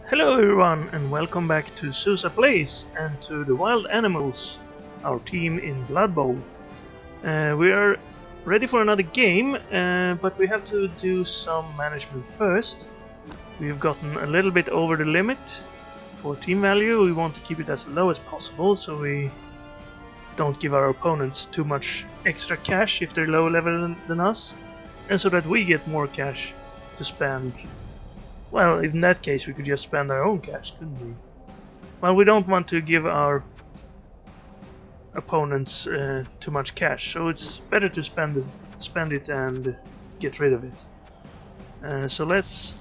Hello everyone and welcome back to Susa Plays and to the Wild Animals, our team in Blood Bowl. We are ready for another game, but we have to do some management first. We've gotten a little bit over the limit for team value. We want to keep it as low as possible so we don't give our opponents too much extra cash if they're lower level than us, and so that we get more cash to spend. Well, in that case we could just spend our own cash, couldn't we? Well, we don't want to give our opponents too much cash, so it's better to spend it and get rid of it. So let's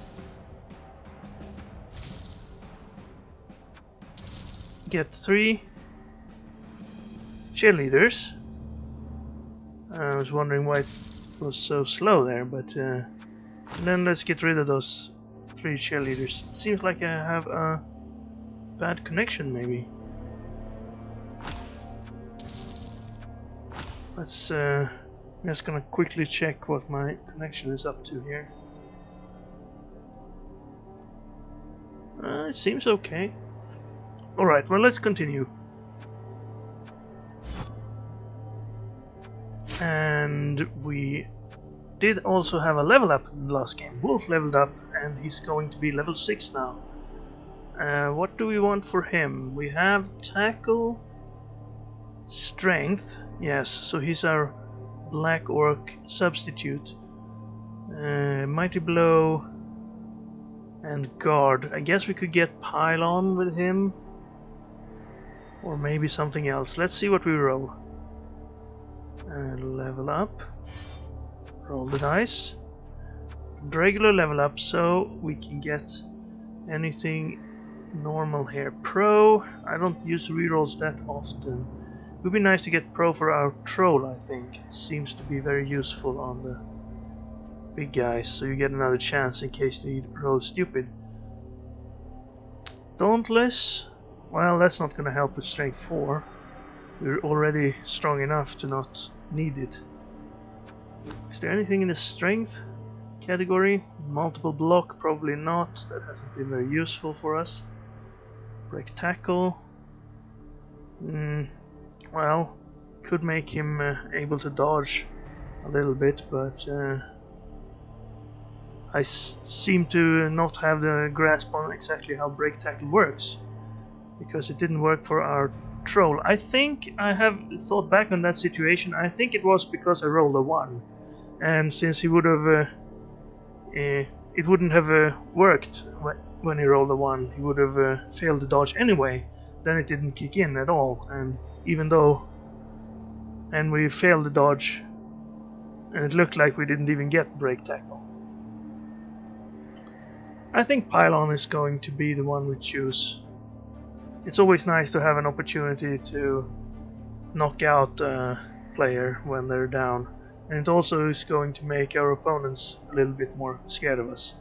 get 3 cheerleaders. I was wondering why it was so slow there, but then let's get rid of those 3 cheerleaders. Seems like I have a bad connection, maybe. Let's I'm just gonna quickly check what my connection is up to here. It seems okay. Alright, well, let's continue. And we did also have a level up in the last game. Wolf leveled up and he's going to be level 6 now. What do we want for him? We have tackle, strength, yes, so he's our black orc substitute. Mighty blow and guard. I guess we could get pylon with him, or maybe something else. Let's see what we roll. Level up. Roll the dice. Regular level up, so we can get anything normal here. Pro, I don't use rerolls that often. It would be nice to get pro for our troll, I think. It seems to be very useful on the big guys, so you get another chance in case they roll stupid. Dauntless, well, that's not gonna help with strength 4. We're already strong enough to not need it. Is there anything in the strength category? Multiple block, probably not. That hasn't been very useful for us. Break tackle. Well, could make him able to dodge a little bit, but I seem to not have the grasp on exactly how break tackle works, because it didn't work for our troll. I think I have thought back on that situation. I think it was because I rolled a 1, and since he would have it wouldn't have worked when he rolled a 1. He would have failed the dodge anyway. Then it didn't kick in at all, and even though we failed the dodge, and it looked like we didn't even get break tackle. I think pylon is going to be the one we choose. It's always nice to have an opportunity to knock out a player when they're down, and it also is going to make our opponents a little bit more scared of us.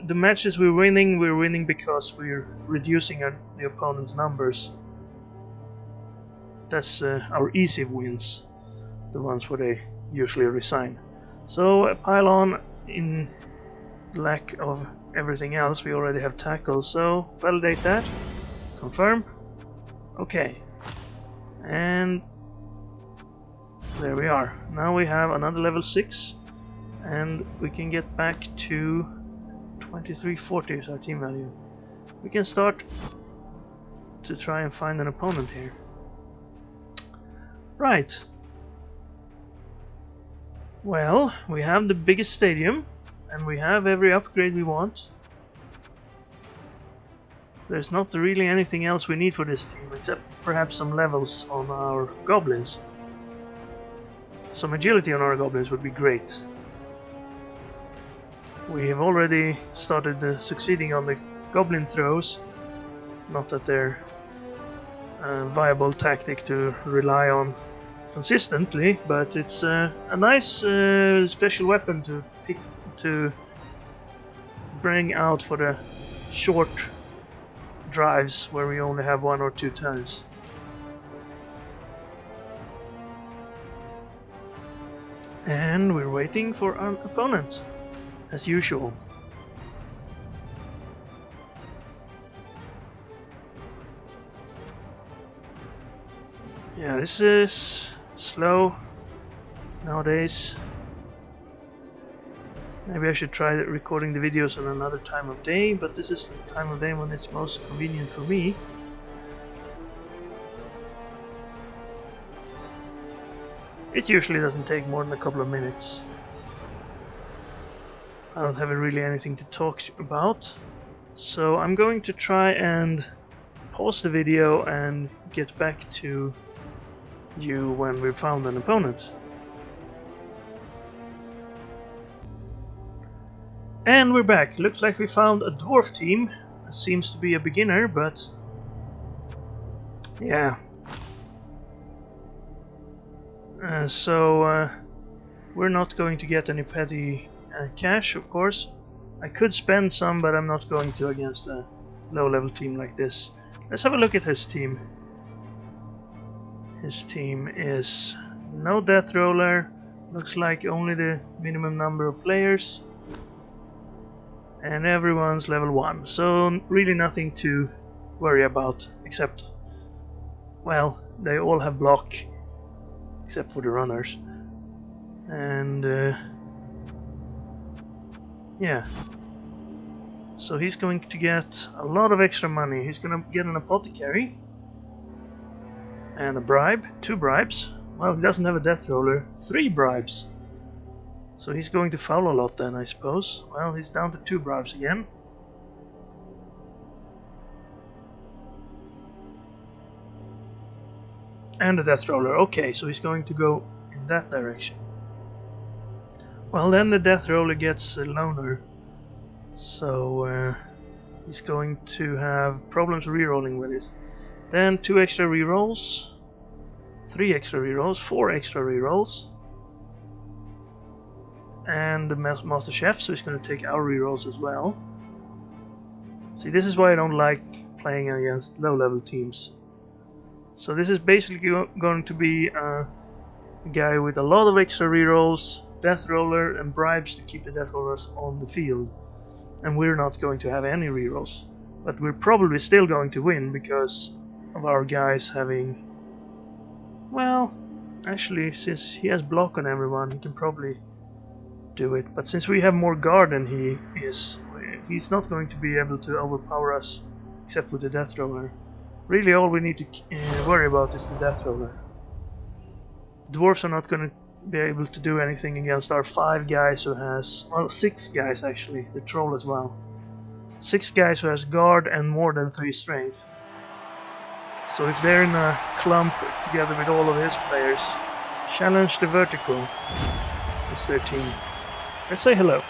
The matches we're winning because we're reducing the opponent's numbers. That's our easy wins, the ones where they usually resign. So pylon, in lack of everything else, we already have tackle, so validate that, confirm, okay, and there we are. Now we have another level 6 and we can get back to 2340 is our team value. We can start to try and find an opponent here. Right. Well, we have the biggest stadium and we have every upgrade we want. There's not really anything else we need for this team except perhaps some levels on our goblins. Some agility on our goblins would be great. We have already started succeeding on the goblin throws. Not that they're a viable tactic to rely on consistently, but it's a nice special weapon to bring out for the short drives where we only have 1 or 2 turns. And we're waiting for an opponent, as usual. Yeah, this is slow nowadays. Maybe I should try recording the videos on another time of day, but this is the time of day when it's most convenient for me. It usually doesn't take more than a couple of minutes. I don't have really anything to talk about, so I'm going to try and pause the video and get back to you when we've found an opponent. And we're back. Looks like we found a dwarf team. It seems to be a beginner, but yeah. So we're not going to get any petty cash, of course. I could spend some, but I'm not going to against a low-level team like this. Let's have a look at his team. His team is no death roller. Looks like only the minimum number of players. And everyone's level 1, so really nothing to worry about, except, well, they all have block, except for the runners. And yeah, so he's going to get a lot of extra money. He's going to get an apothecary and a bribe, 2 bribes. Well, he doesn't have a death roller, 3 bribes. So he's going to foul a lot then, I suppose. Well, he's down to 2 bribes again. And a death roller. Okay, so he's going to go in that direction. Well, then the death roller gets a loner. So he's going to have problems rerolling with it. Then 2 extra rerolls. 3 extra rerolls. 4 extra rerolls. And the Master Chef, so he's going to take our rerolls as well. See, this is why I don't like playing against low-level teams. So this is basically going to be a guy with a lot of extra rerolls, death roller, and bribes to keep the death rollers on the field. And we're not going to have any rerolls. But we're probably still going to win because of our guys having... Well, actually, since he has block on everyone, he can probably do it. But since we have more guard than he is, he's not going to be able to overpower us, except with the death roller. Really, all we need to worry about is the death roller. Dwarves are not going to be able to do anything against our 5 guys who has... Well, 6 guys actually, the troll as well. 6 guys who has guard and more than 3 strength. So if they're in a clump together with all of his players, challenge the vertical. It's their team. Let's say hello.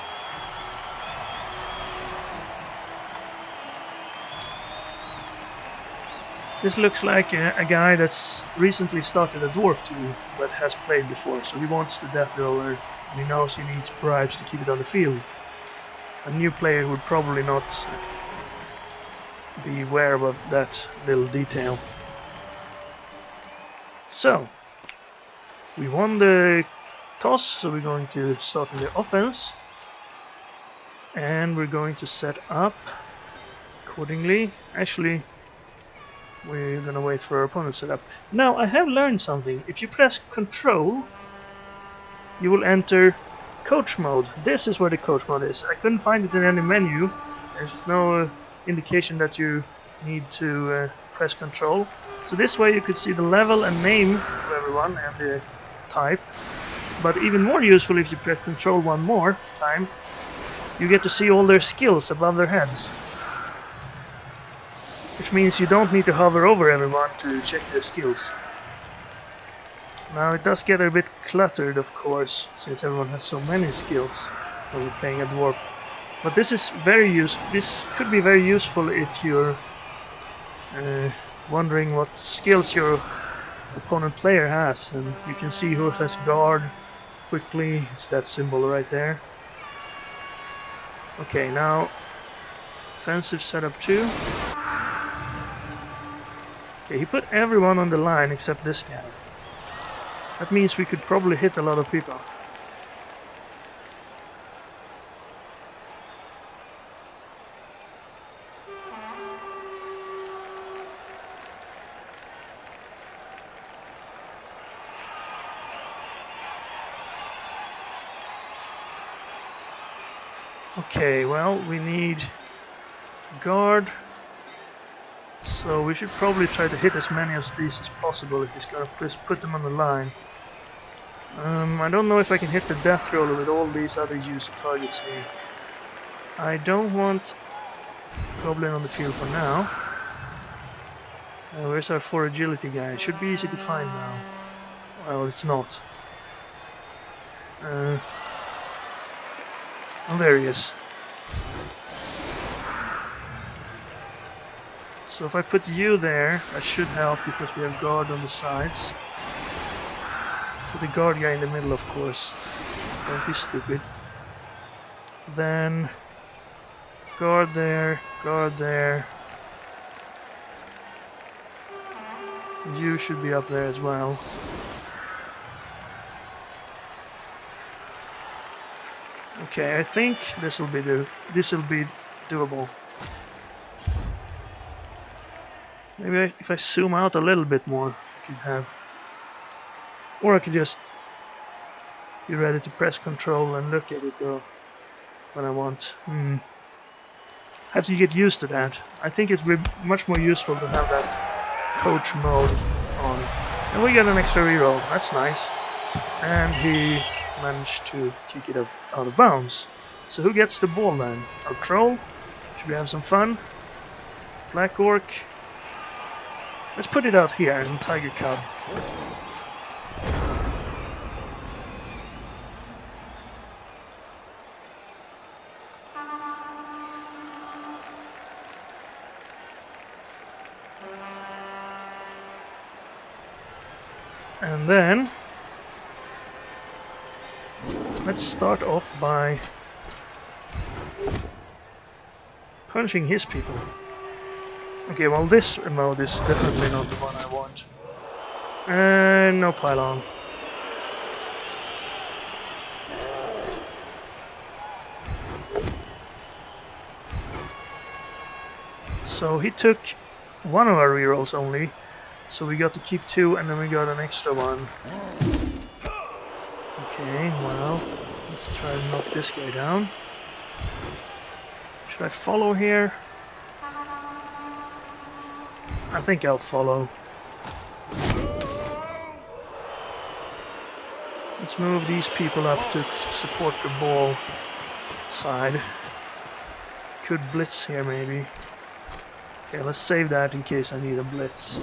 This looks like a guy that's recently started a dwarf team, but has played before, so he wants the death roller, and he knows he needs bribes to keep it on the field. A new player would probably not be aware of that little detail. So, we won the toss, so we're going to start in the offense. And we're going to set up accordingly. Actually, we're gonna wait for our opponent setup. Now, I have learned something. If you press Control, you will enter coach mode. This is where the coach mode is. I couldn't find it in any menu. There's no indication that you need to press Control. So this way you could see the level and name of everyone and the type. But even more useful if you press Control one more time, you get to see all their skills above their heads. Which means you don't need to hover over everyone to check their skills. Now it does get a bit cluttered, of course, since everyone has so many skills when we're playing a dwarf. But this is very useful. This could be very useful if you're wondering what skills your opponent player has, and you can see who has guard quickly. It's that symbol right there. Okay, now offensive setup 2. Okay, he put everyone on the line except this guy. That means we could probably hit a lot of people. Okay, well, we need guard. So we should probably try to hit as many of these as possible if he's gonna put them on the line. I don't know if I can hit the death roller with all these other user targets here. I don't want Goblin on the field for now. Where's our 4 agility guy? It should be easy to find now. Well, it's not. Oh, there he is. So if I put you there, that should help because we have guard on the sides. Put the guard guy in the middle, of course. Don't be stupid. Then guard there, guard there. You should be up there as well. Okay, I think this will be doable. Maybe if I zoom out a little bit more, I could have, or I could just be ready to press control and look at it though when I want. Have to get used to that. I think it's much more useful to have that coach mode on. And we got an extra reroll. That's nice. And he managed to kick it out of bounds. So who gets the ball then? Our troll? Should we have some fun? Black orc? Let's put it out here in Tiger Cub. And then let's start off by punching his people. Okay, well this mode is definitely not the one I want. And no pylon. So he took one of our rerolls only. So we got to keep 2 and then we got an extra one. Okay, well, let's try to knock this guy down. Should I follow here? I think I'll follow. Let's move these people up to support the ball side. Could blitz here maybe. Okay, let's save that in case I need a blitz.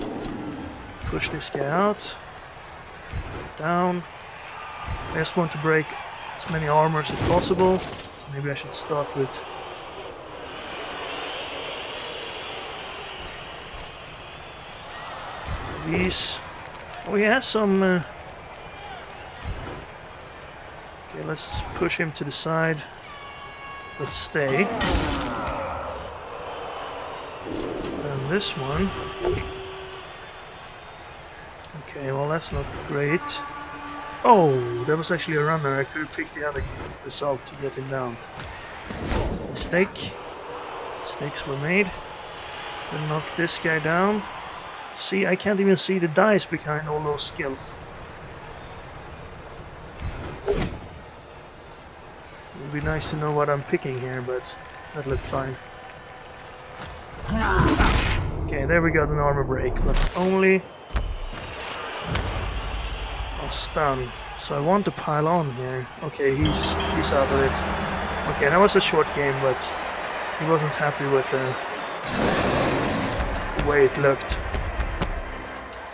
Push this guy out. Down. I just want to break as many armors as possible. So maybe I should start with these. Oh, he has some. Okay, let's push him to the side. Let's stay. And this one. Okay, well that's not great. Oh, that was actually a runner. I could have picked the other result to get him down. Mistake. Mistakes were made. We'll knock this guy down. See, I can't even see the dice behind all those skills. It would be nice to know what I'm picking here, but that looked fine. Okay, there we got an armor break, but only a stun. So I want to pile on here. Okay, he's out of it. Okay, that was a short game, but he wasn't happy with the way it looked.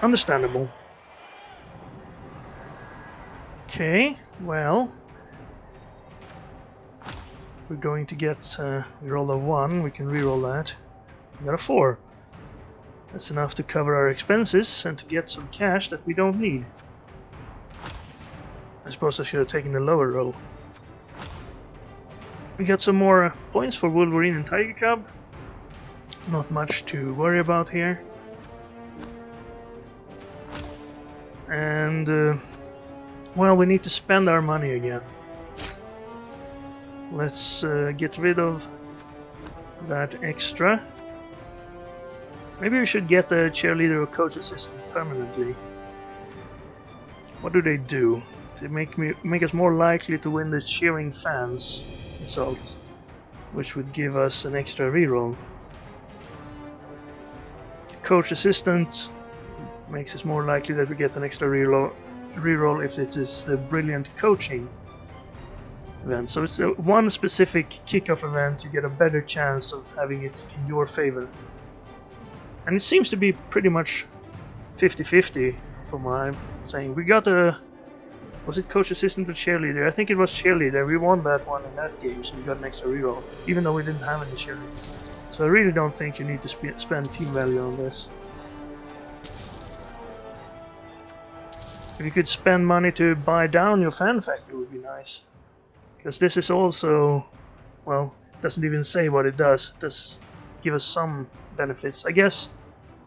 Understandable. Okay, well, we're going to get, we rolled a 1, we can reroll that. We got a 4. That's enough to cover our expenses and to get some cash that we don't need. I suppose I should have taken the lower roll. We got some more points for Wolverine and Tiger Cub. Not much to worry about here. And, well, we need to spend our money again. Let's get rid of that extra. Maybe we should get a cheerleader or coach assistant permanently. What do they do? They make us more likely to win the cheering fans result. which would give us an extra reroll. Coach Assistant makes it more likely that we get an extra reroll if it is the Brilliant Coaching event. So it's one specific kickoff event, you get a better chance of having it in your favor. And it seems to be pretty much 50-50 from what I'm saying. We got a... Was it Coach Assistant or Cheerleader? I think it was Cheerleader. We won that one in that game, so we got an extra reroll, even though we didn't have any Cheerleader. So I really don't think you need to spend team value on this. If you could spend money to buy down your fan factor, it would be nice. Because this is also, well, doesn't even say what it does. It does give us some benefits. I guess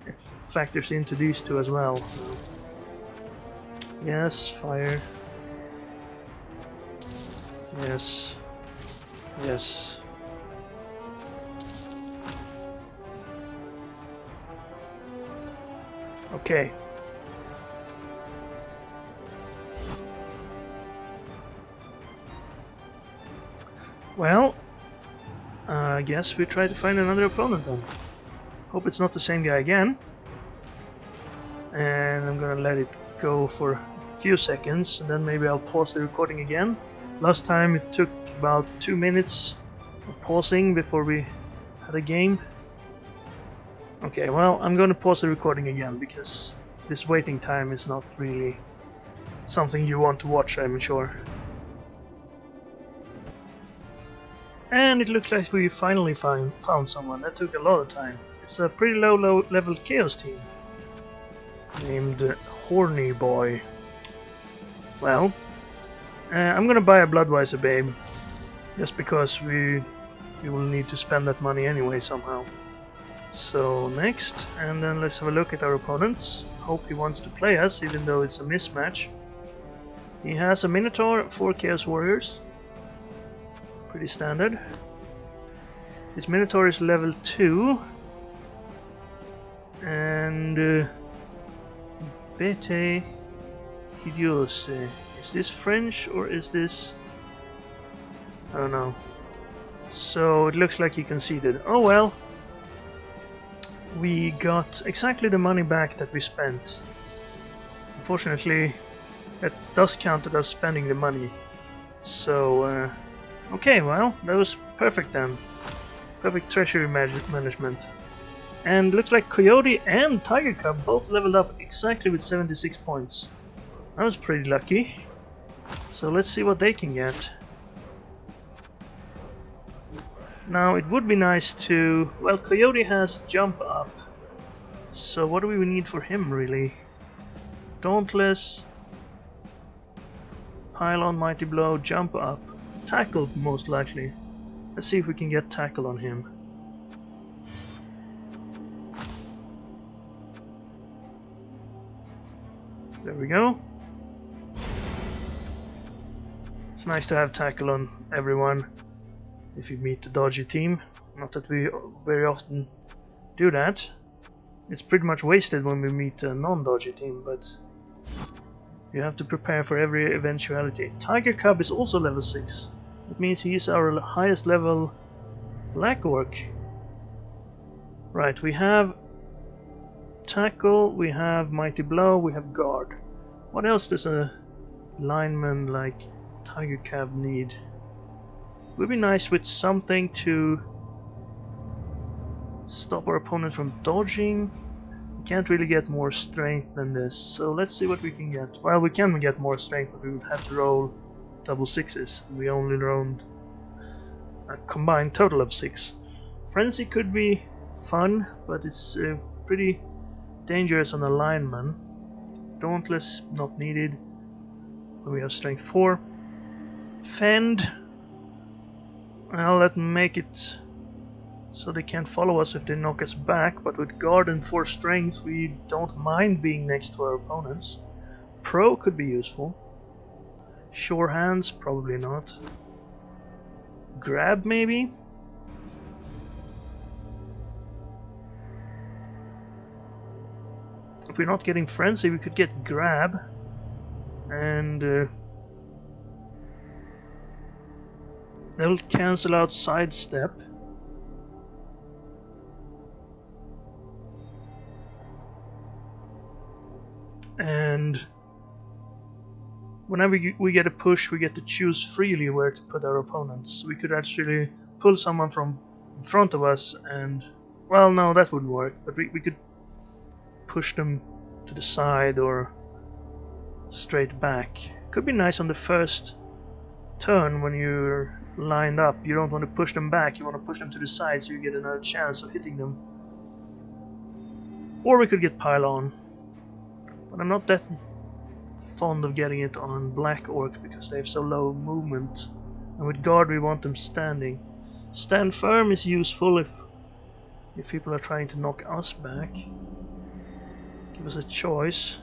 it factors into these two as well. So. Yes, fire. Yes. Yes. Okay. Well, I guess we try to find another opponent then. Hope it's not the same guy again. And I'm gonna let it go for a few seconds and then maybe I'll pause the recording again. Last time it took about 2 minutes of pausing before we had a game. Okay, well, I'm gonna pause the recording again because this waiting time is not really something you want to watch, I'm sure. And it looks like we finally found someone. That took a lot of time. It's a pretty low level Chaos team named Horny Boy. Well, I'm gonna buy a Bloodweiser Babe just because we will need to spend that money anyway somehow. So next, and then let's have a look at our opponents. Hope he wants to play us, even though it's a mismatch. He has a Minotaur, 4 Chaos Warriors. Pretty standard. His Minotaur is level 2. And... Bete Hidiose. Is this French or is this... I don't know. So it looks like he conceded. Oh well. We got exactly the money back that we spent. Unfortunately, that does count as spending the money. So, okay, well, that was perfect then. Perfect treasury management. And looks like Coyote and Tiger Cub both leveled up exactly with 76 points. That was pretty lucky. So let's see what they can get. Now it would be nice to... Well, Coyote has jump up. So what do we need for him really? Dauntless, Pylon, Mighty Blow, jump up. Tackle most likely. Let's see if we can get tackle on him. There we go. It's nice to have tackle on everyone if you meet the dodgy team. Not that we very often do that. It's pretty much wasted when we meet a non-dodgy team, but you have to prepare for every eventuality. Tiger Cub is also level 6. That means he is our highest level Black Orc. Right, we have Tackle, we have Mighty Blow, we have Guard. What else does a lineman like Tiger Cub need? Would be nice with something to stop our opponent from dodging. We can't really get more strength than this, so let's see what we can get. Well, we can get more strength, but we would have to roll double 6s. We only rolled a combined total of 6. Frenzy could be fun, but it's pretty dangerous on a lineman. Dauntless, not needed. We have strength 4. Fend. Well, let's make it so they can't follow us if they knock us back, but with guard and 4 strength we don't mind being next to our opponents. Pro could be useful. Sure hands, probably not. Grab maybe? If we're not getting frenzy, we could get grab. And They'll cancel out sidestep. And whenever we get a push, we get to choose freely where to put our opponents. We could actually pull someone from in front of us and... well, no, that wouldn't work, but we could push them to the side or straight back. Could be nice on the first turn when you're lined up. You don't want to push them back, you want to push them to the side so you get another chance of hitting them. Or we could get pile on. But I'm not that fond of getting it on black orcs because they have so low movement. And with guard we want them standing. Stand firm is useful if people are trying to knock us back. Give us a choice.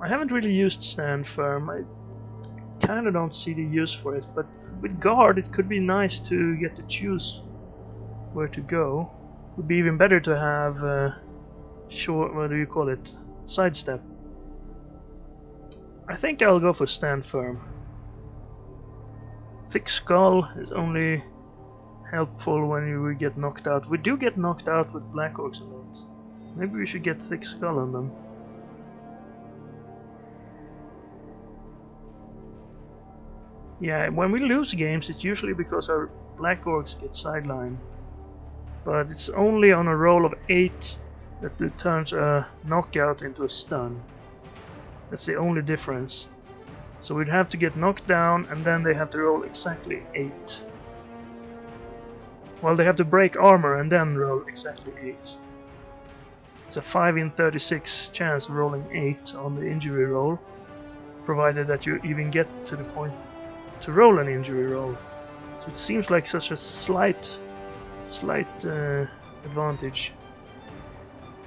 I haven't really used stand firm. I kinda don't see the use for it, but with guard it could be nice to get to choose where to go. Would be even better to have short, what do you call it? Sidestep. I think I'll go for stand firm. Thick skull is only helpful when we get knocked out. We do get knocked out with black orcs a lot. Maybe we should get thick skull on them. Yeah, when we lose games it's usually because our black orcs get sidelined. But it's only on a roll of 8 that it turns a knockout into a stun. That's the only difference. So we'd have to get knocked down and then they have to roll exactly 8. Well, they have to break armor and then roll exactly 8. It's a 5 in 36 chance of rolling 8 on the injury roll, provided that you even get to the point to roll an injury roll. So it seems like such a slight advantage.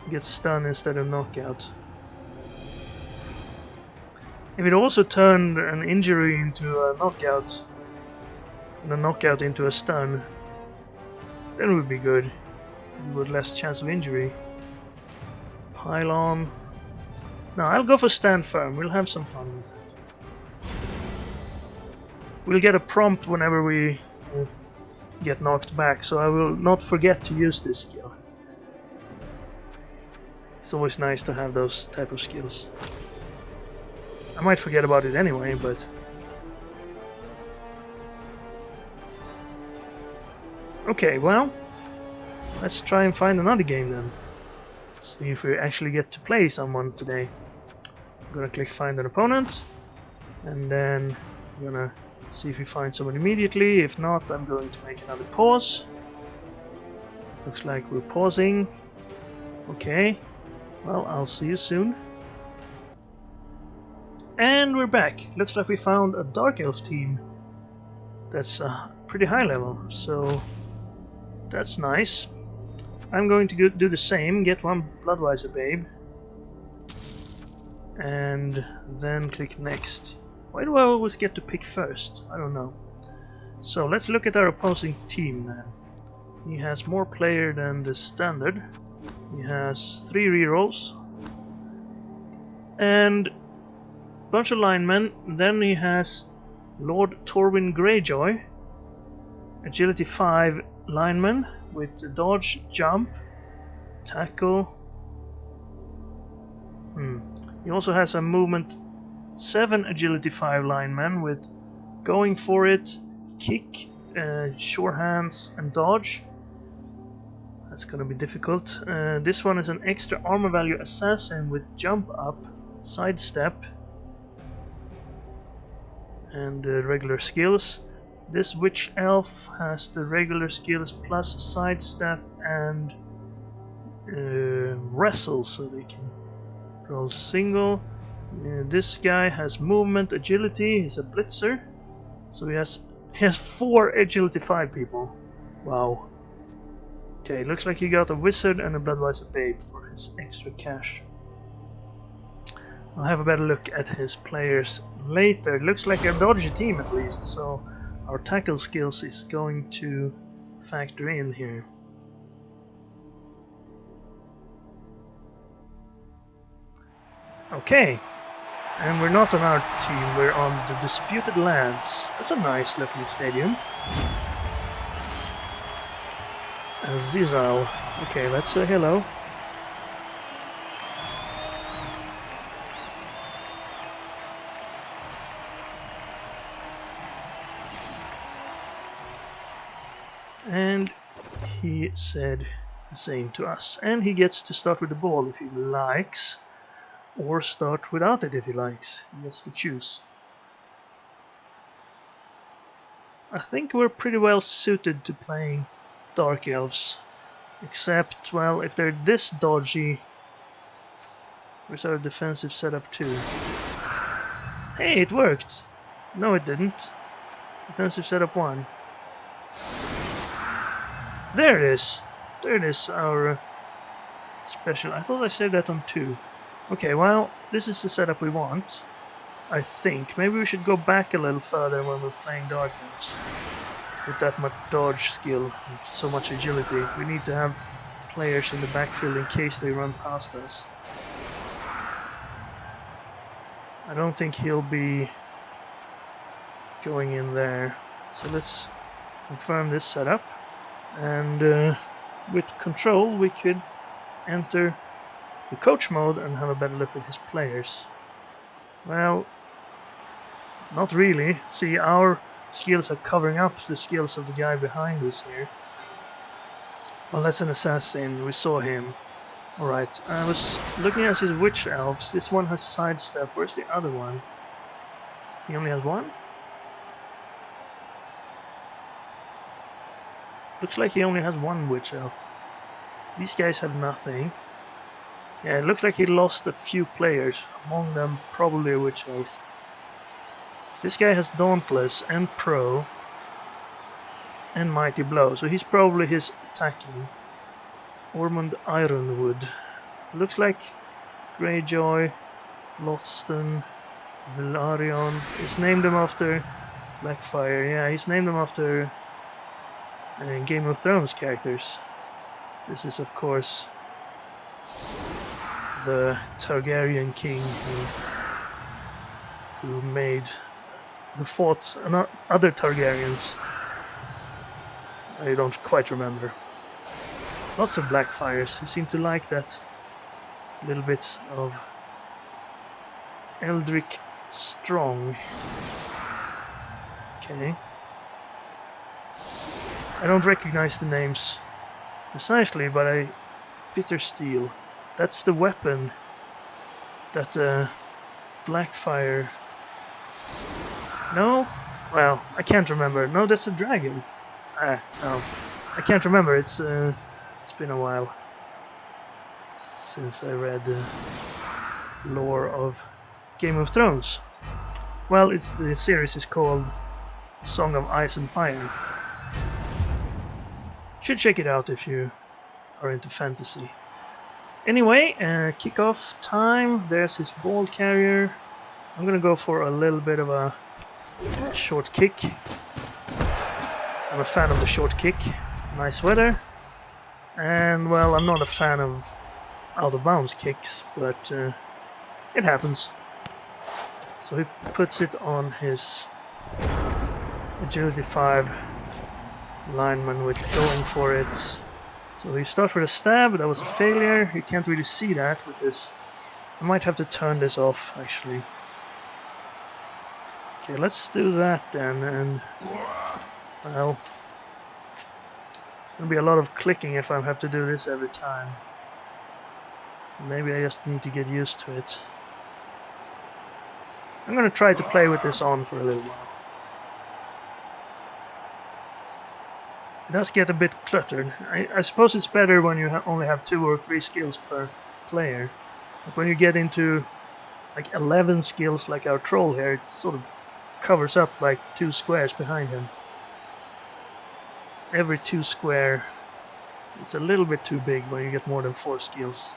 Get stun instead of knockout. If it also turned an injury into a knockout and a knockout into a stun, then it would be good. With less chance of injury. Pile on. No, I'll go for stand firm. We'll have some fun with it. We'll get a prompt whenever we get knocked back, so I will not forget to use this skill. It's always nice to have those type of skills. I might forget about it anyway, but... okay, well, let's try and find another game then. See if we actually get to play someone today. I'm gonna click find an opponent, and then I'm gonna see if we find someone immediately. If not, I'm going to make another pause. Looks like we're pausing. Okay, well, I'll see you soon. And we're back. Looks like we found a Dark Elf team that's pretty high level, so that's nice. I'm going to do the same, get one Bloodwiser Babe, and then click next. Why do I always get to pick first? I don't know. So let's look at our opposing team then. He has more player than the standard. He has 3 rerolls and a bunch of linemen. Then he has Lord Torwin Greyjoy, agility 5 lineman with dodge, jump, tackle. He also has a movement 7 agility 5 lineman with going for it, kick, sure hands and dodge. That's gonna be difficult. This one is an extra armor value assassin with jump up, sidestep, and regular skills. This witch elf has the regular skills plus sidestep and wrestle, so they can roll single. This guy has movement, agility. He's a blitzer, so he has 4 agility 5 people. Wow. Okay, looks like he got a wizard and a Bloodwiser Babe for his extra cash. I'll have a better look at his players later. Looks like a dodgy team at least, so our tackle skills is going to factor in here. Okay, And we're not on our team, we're on the Disputed Lands. That's a nice looking stadium. Zizal. Okay, let's say hello. And he said the same to us. And he gets to start with the ball if he likes, or start without it if he likes. He gets to choose. I think we're pretty well suited to playing Dark Elves. Except, well, if they're this dodgy, where's our defensive setup too? Hey, it worked! No, it didn't. Defensive setup 1. There it is! There it is, our special. I thought I saved that on 2. Okay, well, this is the setup we want. I think. Maybe we should go back a little further when we're playing Dark Elves. With that much dodge skill and so much agility. We need to have players in the backfield in case they run past us. I don't think he'll be going in there. So let's confirm this setup. And with control we could enter the coach mode and have a better look at his players. Well, not really. See, our skills are covering up the skills of the guy behind us here. Well, that's an assassin. We saw him. Alright, I was looking at his witch elves. This one has sidestep. Where's the other one? He only has one? Looks like he only has one witch elf. These guys have nothing. Yeah, it looks like he lost a few players. Among them, probably a witch elf. This guy has Dauntless and Pro and Mighty Blow, so he's probably his attacking. Ormond Ironwood. Looks like Greyjoy, Lothston, Velaryon. He's named them after Blackfire. Yeah, he's named them after Game of Thrones characters. This is, of course, the Targaryen king who fought other Targaryens. I don't quite remember. Lots of Blackfires. He seemed to like that little bit of Eldrick Strong. Okay. I don't recognize the names precisely, but Bitter Steel. That's the weapon that Blackfire... No? Well, I can't remember. No, that's a dragon. No. I can't remember. It's been a while since I read the lore of Game of Thrones. Well, the series is called Song of Ice and Fire. Should check it out if you are into fantasy. Anyway, kickoff time. There's his ball carrier. I'm gonna go for a little bit of a short kick. I'm a fan of the short kick. Nice weather. And, well, I'm not a fan of out-of-bounds kicks, but it happens. So he puts it on his Agility 5 lineman with going for it. So he starts with a stab. That was a failure. You can't really see that with this. I might have to turn this off, actually. Okay, let's do that then, and... well... There'll be a lot of clicking if I have to do this every time. Maybe I just need to get used to it. I'm gonna try to play with this on for a little while. It does get a bit cluttered. I suppose it's better when you only have 2 or 3 skills per player. But when you get into like 11 skills like our troll here, it sort of covers up like 2 squares behind him. Every 2 square, it's a little bit too big when you get more than 4 skills.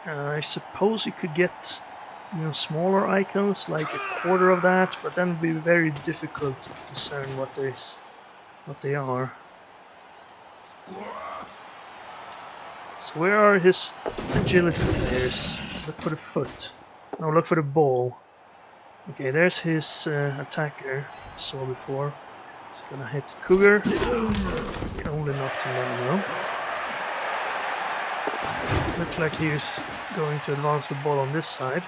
I suppose you could get smaller icons, like a quarter of that, but then it would be very difficult to discern what they are. So where are his agility players? Look for the foot. No, look for the ball. Okay, there's his attacker I saw before. He's gonna hit Cougar. He only knocked him down now. Looks like he's going to advance the ball on this side.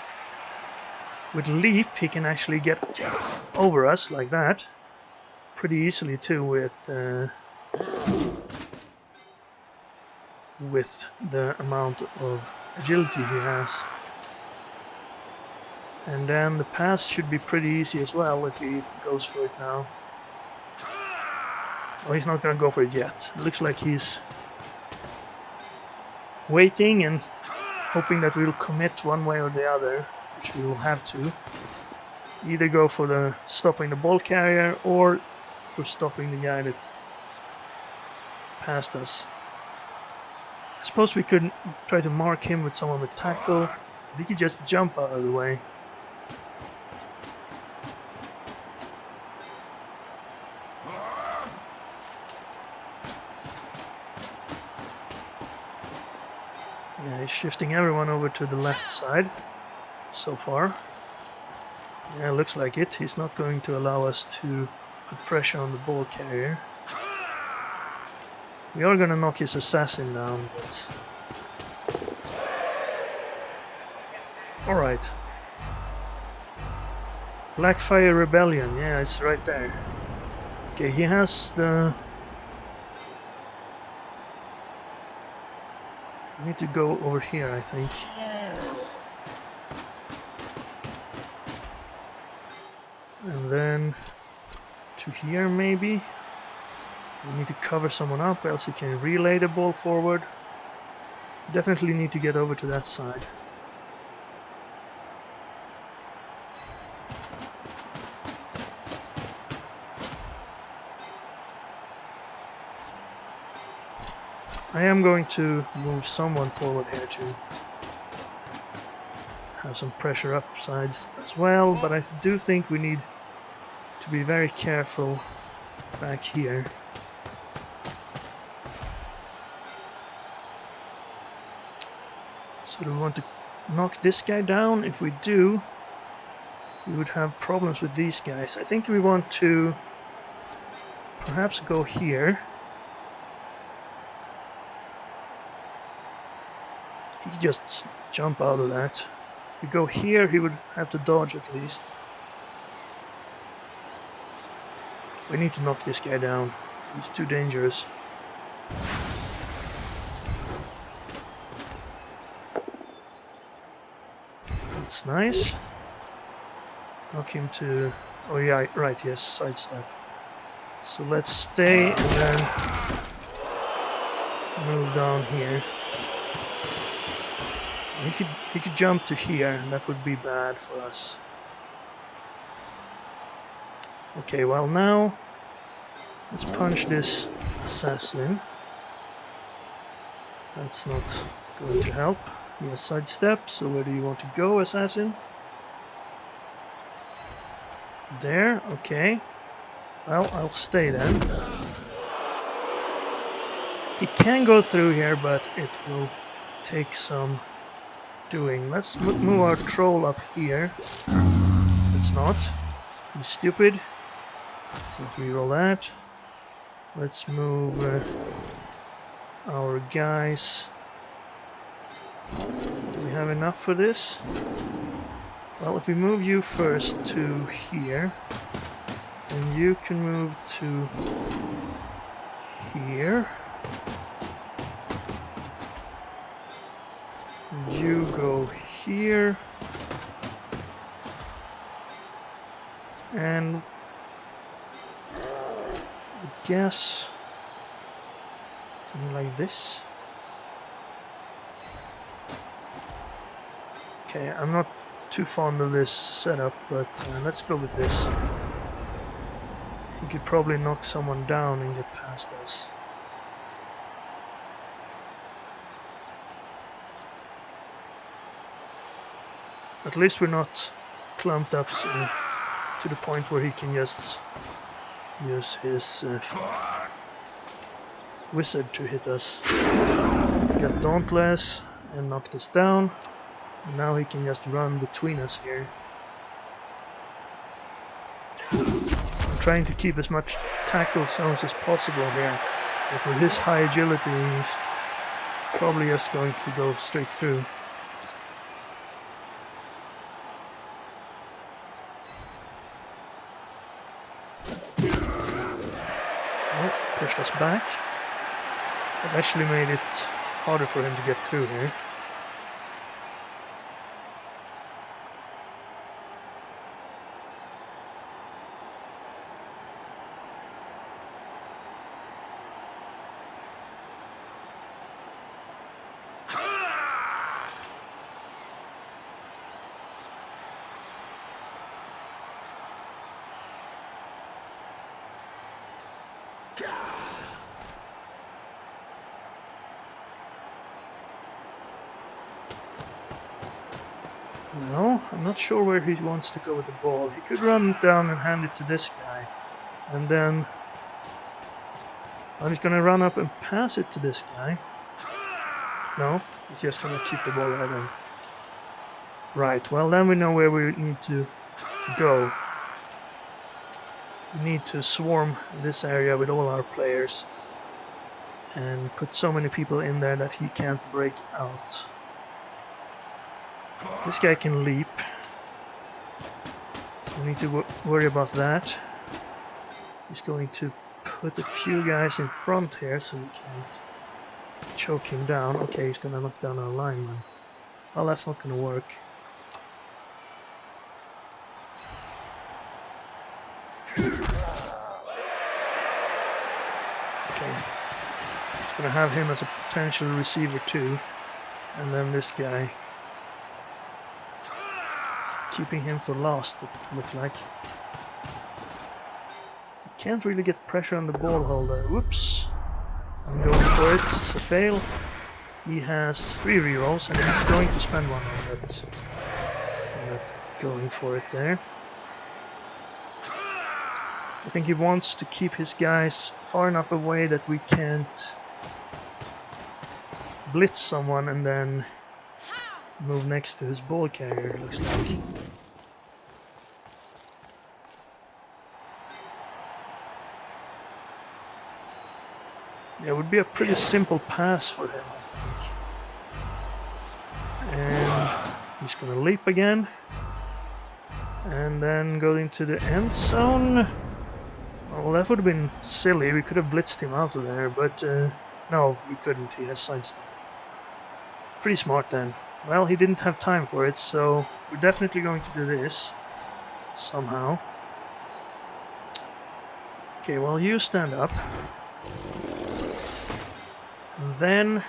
With leap, he can actually get over us like that. Pretty easily too with the amount of agility he has. And then the pass should be pretty easy as well if he goes for it now. Oh, he's not gonna go for it yet. It looks like he's waiting and hoping that we'll commit one way or the other, which we will have to. Either go for the stopping the ball carrier or for stopping the guy that passed us. I suppose we could try to mark him with someone with tackle. He could just jump out of the way. Yeah, he's shifting everyone over to the left side so far. Yeah, looks like it. He's not going to allow us to put pressure on the ball carrier. We are gonna knock his assassin down, but... Alright. Blackfire Rebellion, yeah, it's right there. Okay, he has the... I need to go over here, I think. And then to here, maybe. We need to cover someone up, else he can relay the ball forward. Definitely need to get over to that side. I am going to move someone forward here to have some pressure up sides as well, but I do think we need to be very careful back here. So do we want to knock this guy down? If we do, we would have problems with these guys. I think we want to perhaps go here. He could just jump out of that. If we go here, he would have to dodge at least. We need to knock this guy down. He's too dangerous. That's nice. Knock him to... Oh yeah, right, yes, sidestep. So let's stay and then move down here. He could jump to here, and that would be bad for us. Okay, well now let's punch this assassin. That's not going to help. He has sidestep, so where do you want to go, assassin? There, okay. Well, I'll stay then. He can go through here, but it will take some doing. Let's move our troll up here. Let's not. He's stupid. So if we roll that, let's move our guys. Do we have enough for this? Well, if we move you first to here, then you can move to here. You go here. And I guess something like this. Okay, I'm not too fond of this setup, but let's go with this. He could probably knock someone down and get past us. At least we're not clumped up to the point where he can just use his wizard to hit us. got Dauntless and knocked us down. And now he can just run between us here. I'm trying to keep as much tackle zones as possible here. But with his high agility, he's probably just going to go straight through. Oh, pushed us back. That actually made it harder for him to get through here. No, I'm not sure where he wants to go with the ball. He could run down and hand it to this guy. And then I'm just gonna run up and pass it to this guy. No, he's just gonna keep the ball right in. Right, well then we know where we need to go. We need to swarm this area with all our players. And put so many people in there that he can't break out. This guy can leap. So we need to worry about that. He's going to put a few guys in front here so we can't choke him down. Okay, he's gonna knock down our lineman. Well, that's not gonna work. Okay. He's gonna have him as a potential receiver too. And then this guy. Keeping him for last, it looks like. Can't really get pressure on the ball holder. Whoops. I'm going for it. It's a fail. He has 3 rerolls and he's going to spend one on that. Going for it there. I think he wants to keep his guys far enough away that we can't blitz someone and then move next to his ball carrier, it looks like. Yeah, it would be a pretty simple pass for him, I think. And he's gonna leap again. And then go into the end zone. Well, that would have been silly. We could have blitzed him out of there, but no, we couldn't. He has sidestep. Pretty smart then. Well, he didn't have time for it, so we're definitely going to do this somehow. Okay, well, you stand up. And then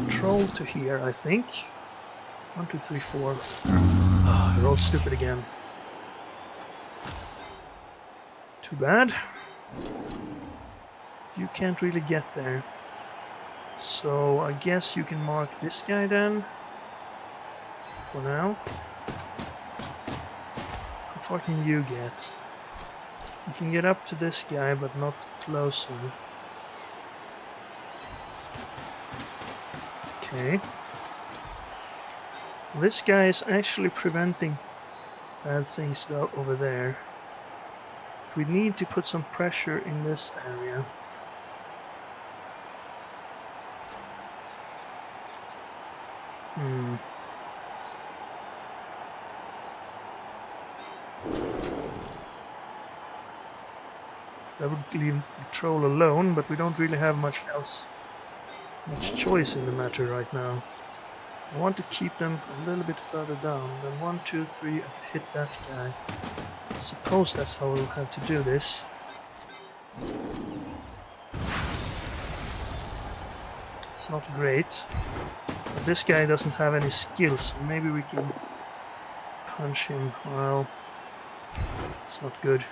troll to here, I think. 1, 2, 3, 4. Oh, you're all stupid again. Too bad. You can't really get there. So I guess you can mark this guy then. For now. How far can you get? You can get up to this guy, but not closer. Okay. This guy is actually preventing bad things over there. We need to put some pressure in this area. That would leave the troll alone, but we don't really have much choice in the matter right now. I want to keep them a little bit further down. Then 1, 2, 3, I could hit that guy. I suppose that's how we'll have to do this. It's not great. But this guy doesn't have any skills, so maybe we can punch him. Well, it's not good.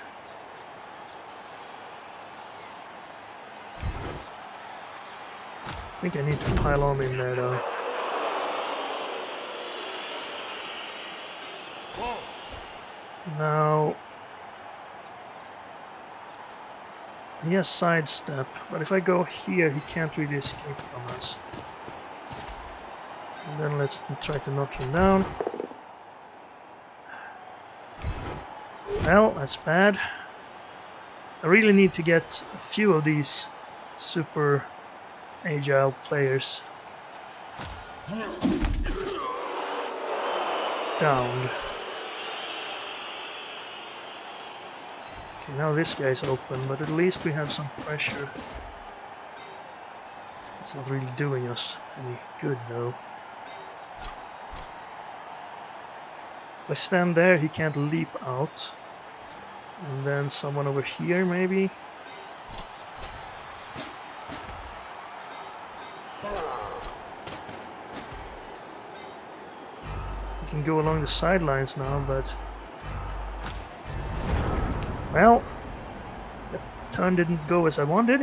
I think I need to pile on in there though. Now He has sidestep, but if I go here, he can't really escape from us. And then let's try to knock him down. Well, that's bad. I really need to get a few of these super agile players downed. Okay, now this guy's open, but at least we have some pressure. It's not really doing us any good though. If I stand there, he can't leap out. And then someone over here, maybe? He can go along the sidelines now, but... well, that turn didn't go as I wanted.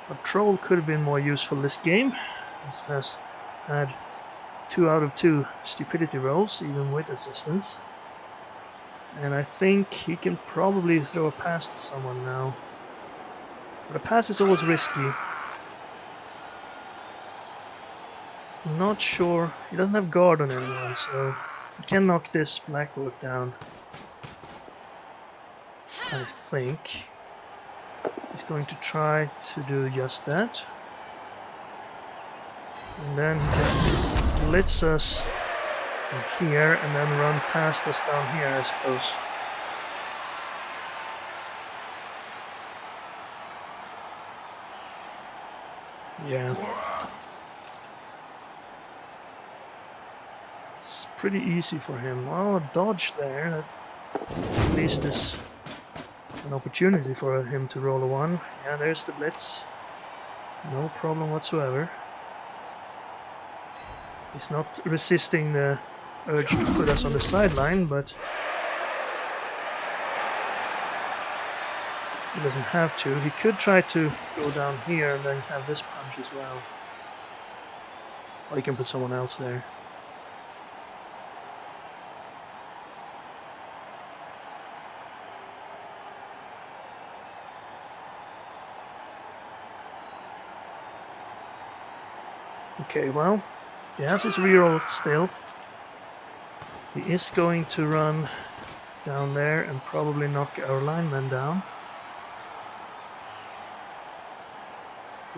A troll could have been more useful this game. This has had 2 out of 2 stupidity rolls, even with assistance. And I think he can probably throw a pass to someone now. But a pass is always risky. I'm not sure. He doesn't have guard on anyone, so he can knock this black orc down. I think he's going to try to do just that. And then he can blitz us from here and then run past us down here, I suppose. Yeah. It's pretty easy for him. Well, a dodge there. That at least is an opportunity for him to roll a 1. Yeah, there's the blitz. No problem whatsoever. He's not resisting the urge to put us on the sideline, but he doesn't have to. He could try to go down here and then have this punch as well. Or he can put someone else there. Okay, well, he has his reroll still. He is going to run down there and probably knock our lineman down.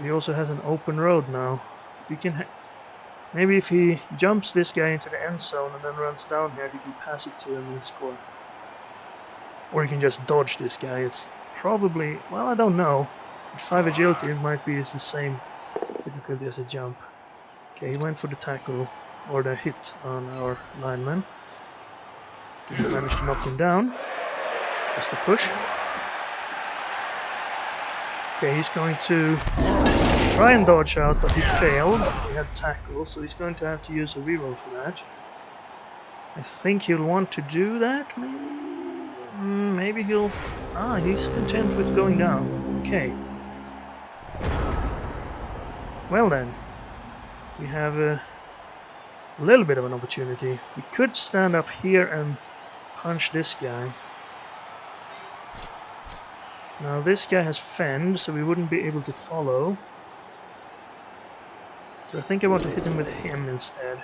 He also has an open road now. If he can, maybe if he jumps this guy into the end zone and then runs down here, he can pass it to him and score. Or he can just dodge this guy. It's probably, well, I don't know. At 5 agility, it might be the same difficulty as a jump. Okay, he went for the tackle, or the hit on our lineman. Didn't manage to knock him down. Just a push. Okay, he's going to try and dodge out, but he failed. He had tackle, so he's going to have to use a reroll for that. I think he'll want to do that, maybe? Maybe he'll... ah, he's content with going down. Okay. Well then. We have a little bit of an opportunity. We could stand up here and punch this guy. Now this guy has fend, so we wouldn't be able to follow. So I think I want to hit him with him instead.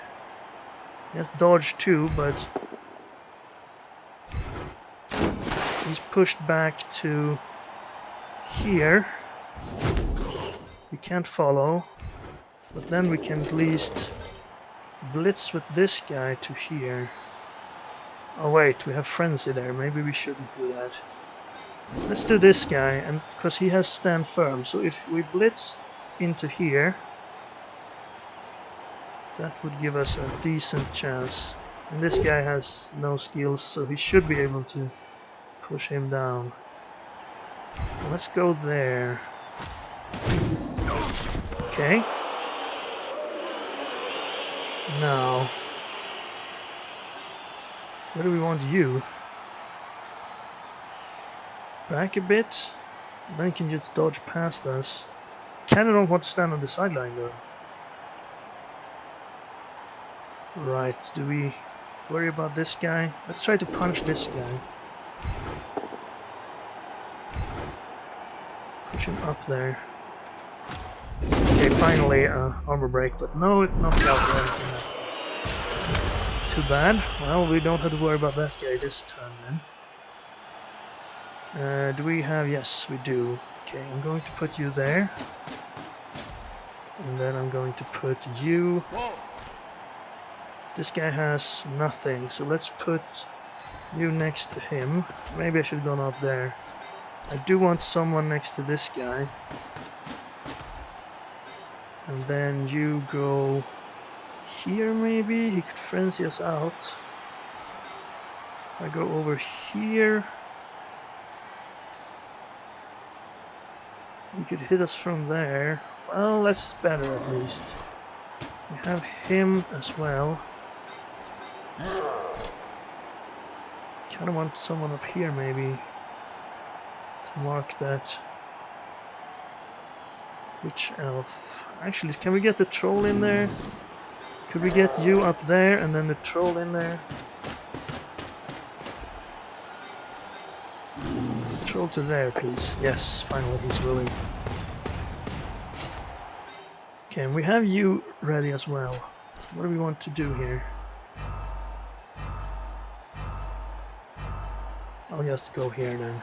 He has dodge too, but he's pushed back to here. We can't follow. But then we can at least blitz with this guy to here. Oh wait, we have frenzy there. Maybe we shouldn't do that. Let's do this guy, and because he has stand firm. So if we blitz into here, that would give us a decent chance. And this guy has no skills, so he should be able to push him down. Let's go there. Okay. Now, where do we want you? Back a bit, then you can just dodge past us. Kinda don't want to stand on the sideline though. Right, do we worry about this guy? Let's try to punch this guy. Push him up there. Okay, finally armor break, but no, it knocked out or anything like that. Too bad. Well, we don't have to worry about that guy this turn then. Do we have... Yes, we do. Okay, I'm going to put you there. And then I'm going to put you... This guy has nothing, so let's put you next to him. Maybe I should have gone up there. I do want someone next to this guy. And then you go here maybe? He could frenzy us out. If I go over here... He could hit us from there. Well, that's better at least. We have him as well. Kinda want someone up here maybe to mark that. Which elf? Actually, can we get the troll in there? Could we get you up there and then the troll in there? Troll to there, please. Yes, finally he's willing. Okay, and we have you ready as well. What do we want to do here? I'll just go here then.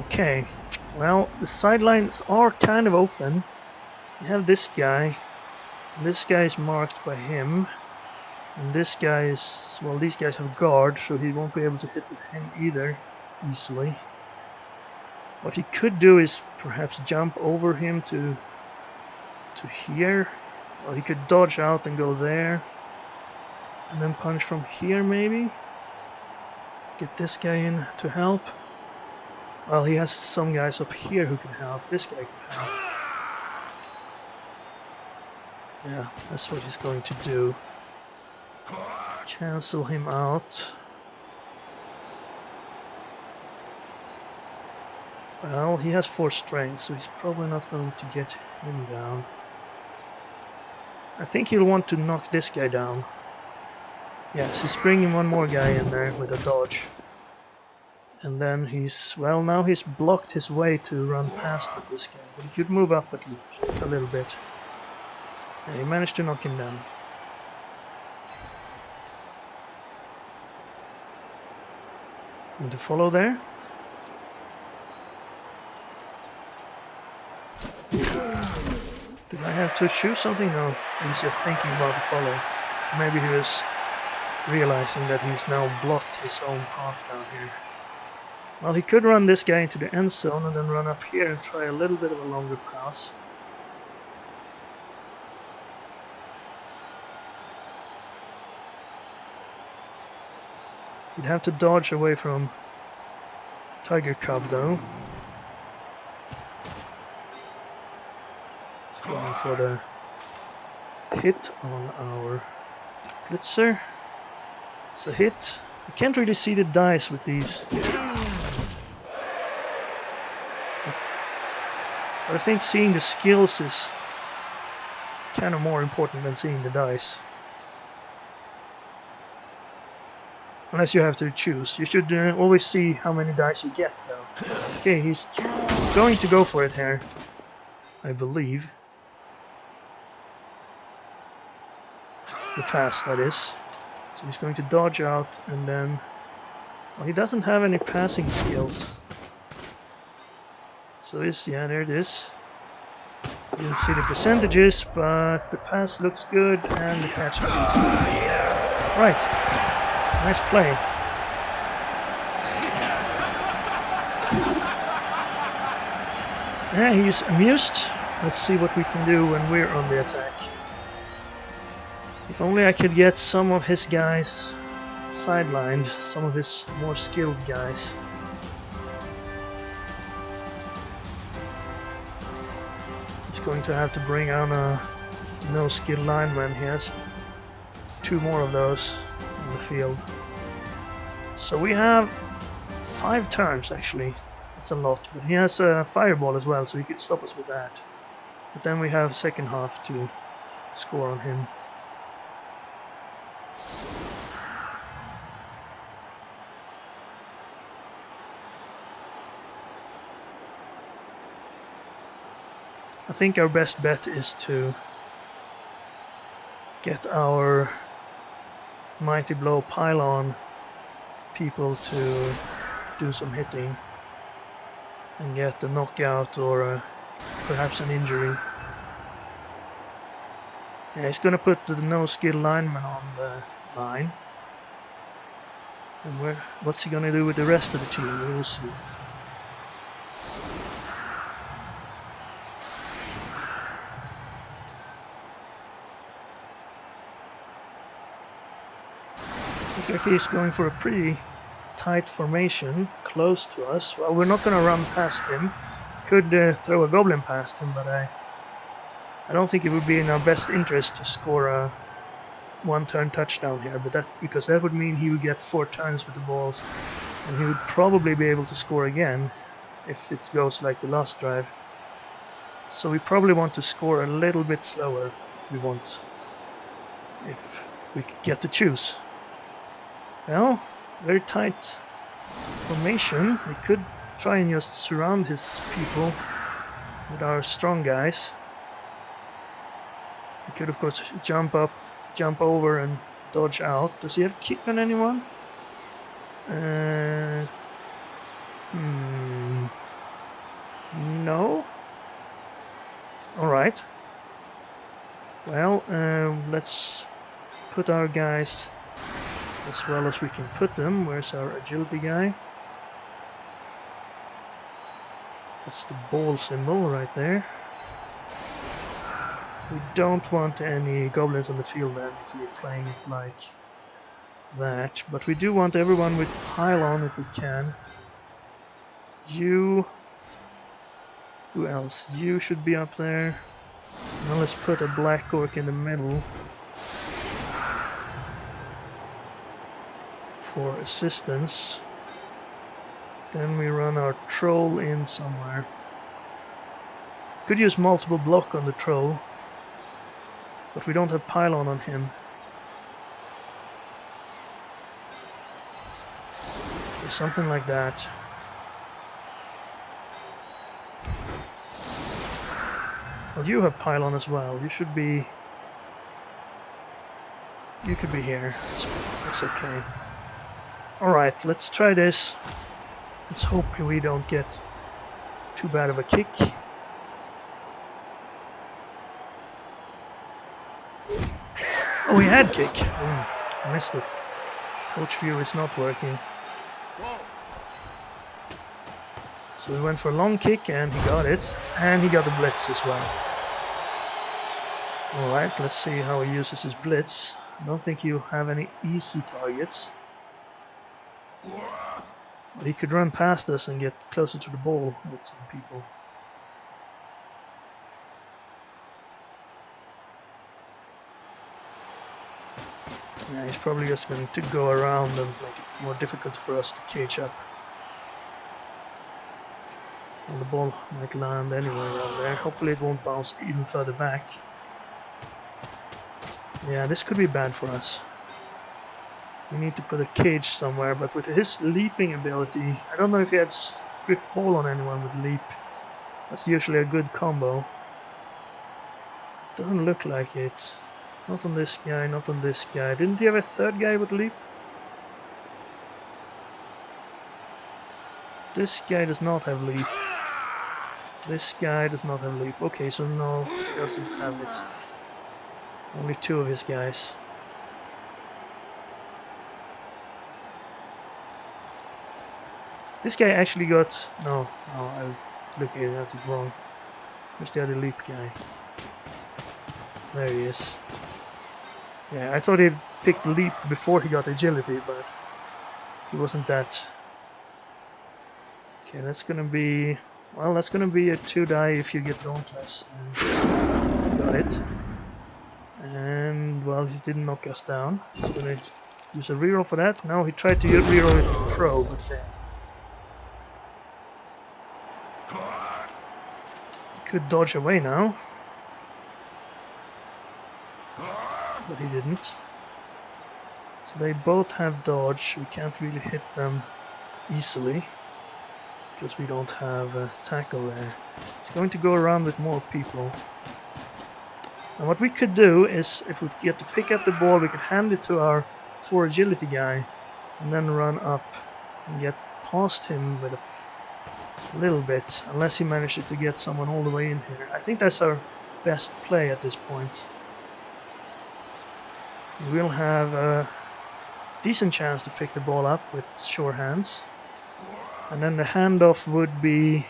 Okay, well, the sidelines are kind of open. We have this guy. This guy is marked by him. And this guy is... well, these guys have guard, so he won't be able to hit with him either easily. What he could do is perhaps jump over him to here. Well, he could dodge out and go there. And then punch from here maybe. Get this guy in to help. Well, he has some guys up here who can help. This guy can help. Yeah, that's what he's going to do. Cancel him out. Well, he has 4 strength, so he's probably not going to get him down. I think he'll want to knock this guy down. Yes, he's bringing one more guy in there with a dodge. And then he's... well, now he's blocked his way to run past with this guy. But he could move up at least a little bit. Yeah, he managed to knock him down. And to follow there. Did I have to shoot something? No, he was just thinking about the follow. Maybe he was realizing that he's now blocked his own path down here. Well, he could run this guy into the end zone and then run up here and try a little bit of a longer pass. You'd have to dodge away from Tiger Cub though. It's going for the hit on our Blitzer. It's a hit. You can't really see the dice with these. But I think seeing the skills is kind of more important than seeing the dice. Unless you have to choose. You should always see how many dice you get though. Okay, he's going to go for it here, I believe. The pass, that is. So he's going to dodge out and then... well, he doesn't have any passing skills. So it's... yeah, there it is. You didn't see the percentages, but the pass looks good and the catch is easy. Right. Nice play. Yeah, he's amused. Let's see what we can do when we're on the attack. If only I could get some of his guys sidelined, some of his more skilled guys. He's going to have to bring on a no-skill lineman. He has 2 more of those on the field. So we have 5 turns actually. That's a lot, but he has a fireball as well, so he could stop us with that. But then we have second half to score on him. I think our best bet is to get our Mighty Blow pylon people to do some hitting and get a knockout or perhaps an injury. Yeah, he's gonna put the no-skill lineman on the line. And what's he gonna do with the rest of the team? We will see. Looks like he's going for a pretty tight formation, close to us. Well, we're not gonna run past him. Could throw a goblin past him, but I don't think it would be in our best interest to score a one-turn touchdown here, but that's because that would mean he would get 4 turns with the balls, and he would probably be able to score again if it goes like the last drive. So we probably want to score a little bit slower if we get to choose. Well, very tight formation. We could try and just surround his people with our strong guys. We could of course jump up, jump over and dodge out. Does he have kick on anyone? No. Alright. Well, let's put our guys as well as we can put them. Where's our agility guy? That's the ball symbol right there. We don't want any goblins on the field then if we're playing it like that, but we do want everyone with pylon if we can. You... Who else? You should be up there. Now let's put a black orc in the middle for assistance. Then we run our troll in somewhere. Could use multiple block on the troll, but we don't have pylon on him. So something like that. Well, you have pylon as well. You should be... You could be here. That's okay. Alright, let's try this. Let's hope we don't get too bad of a kick. Oh, he had kick. I missed it. Coach view is not working. So we went for a long kick and he got it. And he got the blitz as well. Alright, let's see how he uses his blitz. I don't think you have any easy targets. But he could run past us and get closer to the ball with some people. Yeah, he's probably just going to go around and make it more difficult for us to cage up. And the ball might land anywhere around there. Hopefully it won't bounce even further back. Yeah, this could be bad for us. We need to put a cage somewhere, but with his leaping ability, I don't know if he had strip ball on anyone with leap. That's usually a good combo. Doesn't look like it. Not on this guy, not on this guy. Didn't he have a third guy with leap? This guy does not have leap. This guy does not have leap. Okay, so no, he doesn't have it. Only 2 of his guys. This guy actually got... No, I'm looking at it wrong. Where's the other leap guy? There he is. Yeah, I thought he'd picked leap before he got agility, but he wasn't that. Okay, that's gonna be... Well, that's gonna be a 2 die if you get Dauntless. And got it. And, well, he didn't knock us down. He's gonna use a reroll for that. No, he tried to reroll it with Pro, but failed. Could dodge away now. But he didn't. So they both have dodge. We can't really hit them easily. because we don't have a tackle there. It's going to go around with more people. And what we could do is, if we get to pick up the ball, we could hand it to our 4 agility guy and then run up and get past him with a little bit, unless he manages to get someone all the way in here. I think that's our best play at this point. We'll have a decent chance to pick the ball up with sure hands. And then the handoff would be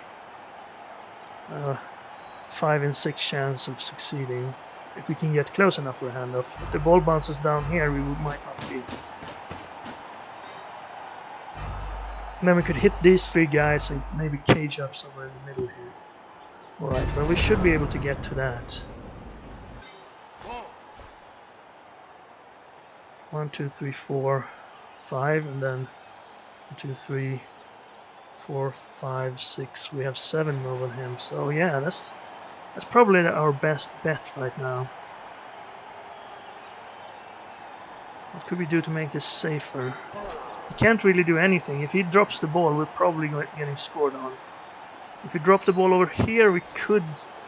5 in 6 chance of succeeding if we can get close enough for a handoff. If the ball bounces down here, we might not be. And then we could hit these 3 guys and maybe cage up somewhere in the middle here. Alright, well, we should be able to get to that. 1, 2, 3, 4, 5, and then 1, 2, 3, 4, 5, 6. We have 7 move on him. So yeah, that's probably our best bet right now. What could we do to make this safer? He can't really do anything. If he drops the ball, we're probably getting scored on. If we drop the ball over here, we could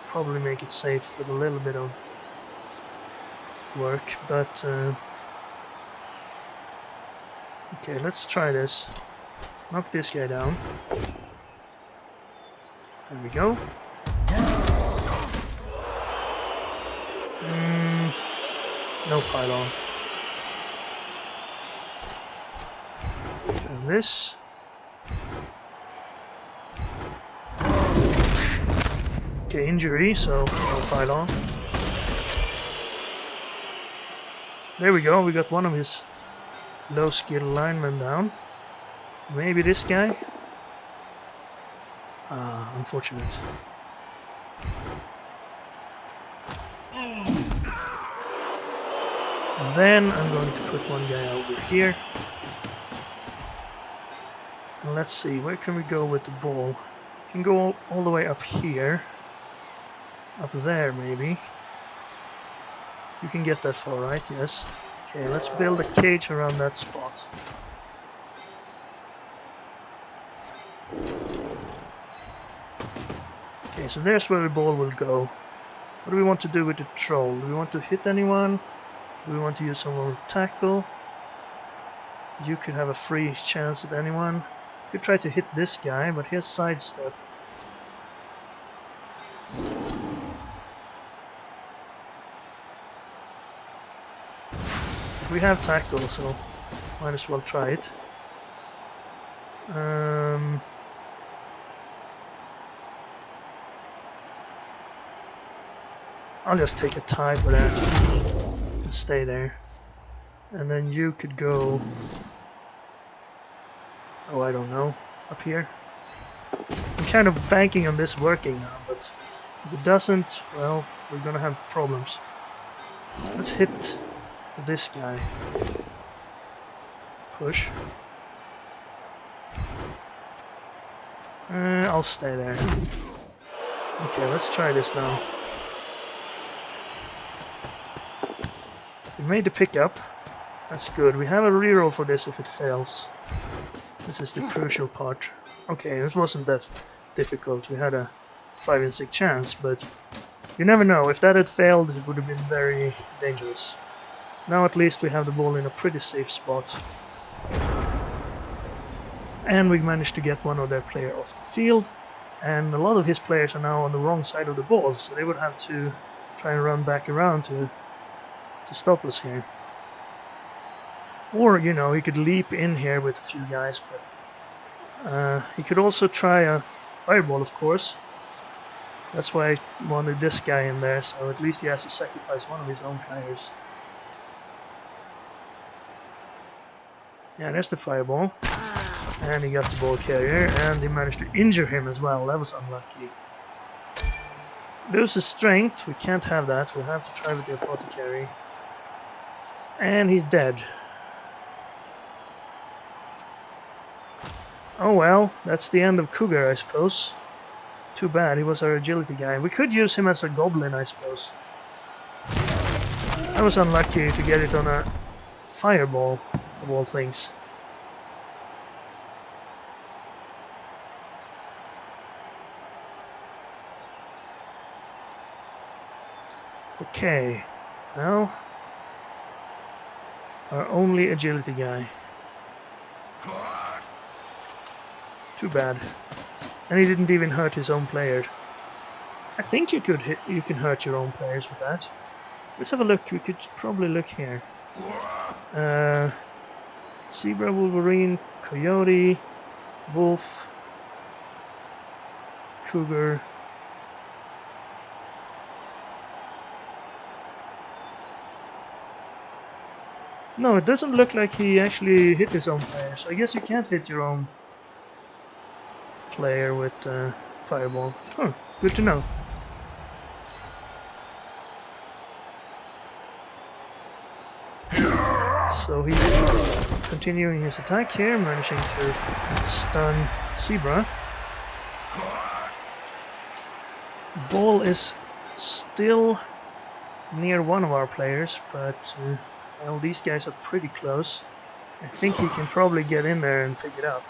probably make it safe with a little bit of work, but okay, let's try this. Knock this guy down. There we go. No pylon. And this. Okay, injury, so no pylon. There we go, we got one of his low skill linemen down. Maybe this guy? Unfortunate. And then I'm going to put one guy over here. And let's see, where can we go with the ball? We can go all the way up here. Up there, maybe. You can get that far, right? Yes. Okay, let's build a cage around that spot. Okay, so there's where the ball will go. What do we want to do with the troll? Do we want to hit anyone? Do we want to use some more tackle? You could have a free chance at anyone. You could try to hit this guy, but he has sidestep. We have tackle, so might as well try it. I'll just take a tie for that and stay there. And then you could go... oh, I don't know. Up here? I'm kind of banking on this working now, but if it doesn't, well, we're gonna have problems. Let's hit this guy. Push. I'll stay there. Okay, let's try this now. We made the pickup. That's good. We have a reroll for this if it fails. This is the crucial part. Okay, this wasn't that difficult. We had a 5 in 6 chance, but you never know. If that had failed, it would have been very dangerous. Now at least we have the ball in a pretty safe spot. And we managed to get one of their players off the field. And a lot of his players are now on the wrong side of the ball, so they would have to try and run back around to stop us here. Or, you know, he could leap in here with a few guys, but he could also try a fireball, of course. That's why I wanted this guy in there, so at least he has to sacrifice one of his own players. Yeah, there's the fireball. And he got the ball carrier, and he managed to injure him as well. That was unlucky. Loses strength, we can't have that. We'll have to try with the apothecary. And he's dead. Oh well, that's the end of Cougar, I suppose. Too bad, he was our agility guy. We could use him as a goblin, I suppose. I was unlucky to get it on a fireball, of all things. Okay, well, our only agility guy. Too bad. And he didn't even hurt his own player. I think you can hurt your own players with that. Let's have a look. We could probably look here. Zebra, Wolverine, Coyote, Wolf, Cougar. No, it doesn't look like he actually hit his own player, so I guess you can't hit your own player with Fireball. Huh, good to know. So he's continuing his attack here, managing to stun Zebra. Ball is still near one of our players, but well, these guys are pretty close. I think he can probably get in there and pick it up.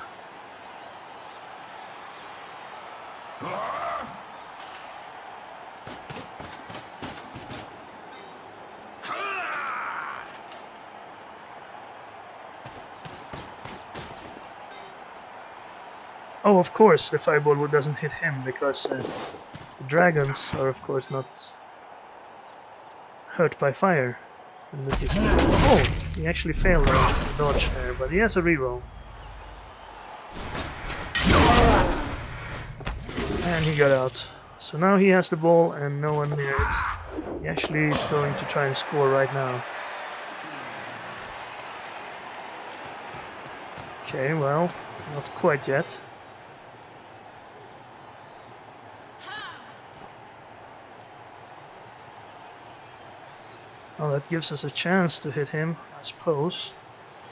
Oh, of course, the fireball doesn't hit him, because the dragons are, of course, not hurt by fire. And this is... Oh, he actually failed the dodge there, but he has a reroll. And he got out. So now he has the ball and no one near it. He actually is going to try and score right now. Okay, well, not quite yet. Well, that gives us a chance to hit him, I suppose.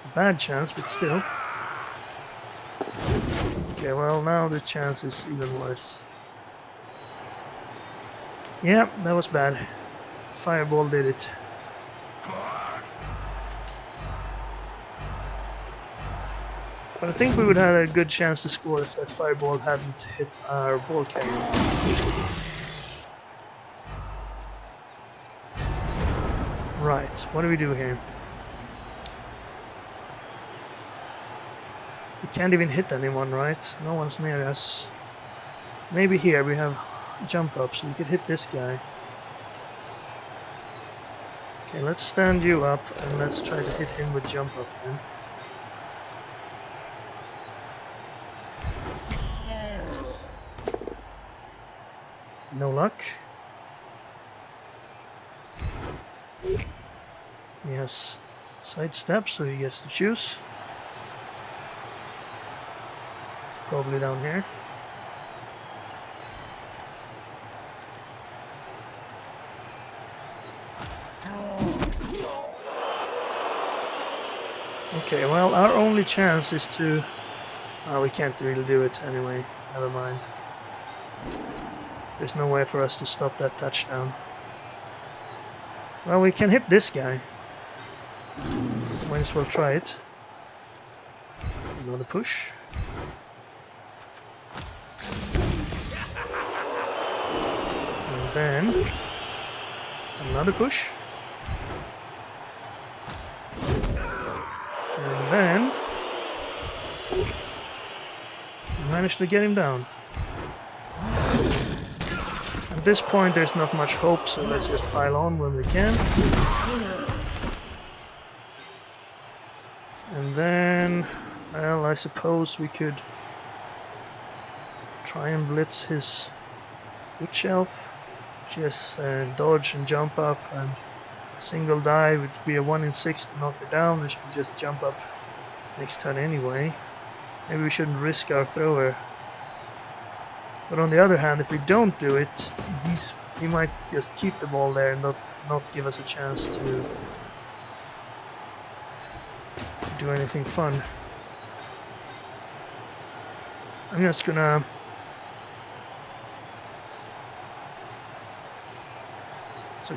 A bad chance, but still. Okay, well, now the chance is even worse. Yeah, that was bad. Fireball did it. But I think we would have had a good chance to score if that fireball hadn't hit our ball carrier. Right, what do we do here? We can't even hit anyone, right? No one's near us. Maybe here we have jump up, so we could hit this guy. Okay, let's stand you up and let's try to hit him with jump up then. No luck. He has sidestep, so he gets to choose. Probably down here. Okay, well, our only chance is to... Oh, we can't really do it anyway. Never mind. There's no way for us to stop that touchdown. Well, we can hit this guy. Might as well try it. Another push. And then... another push. And then... managed to get him down. At this point there's not much hope, so let's just pile on when we can. And then, well, I suppose we could try and blitz his witch elf. She has dodge and jump up, and single die would be a 1 in 6 to knock her down, and she can just jump up next turn anyway. Maybe we shouldn't risk our thrower. But on the other hand, if we don't do it, he might just keep the ball there and not give us a chance to do anything fun. I'm just gonna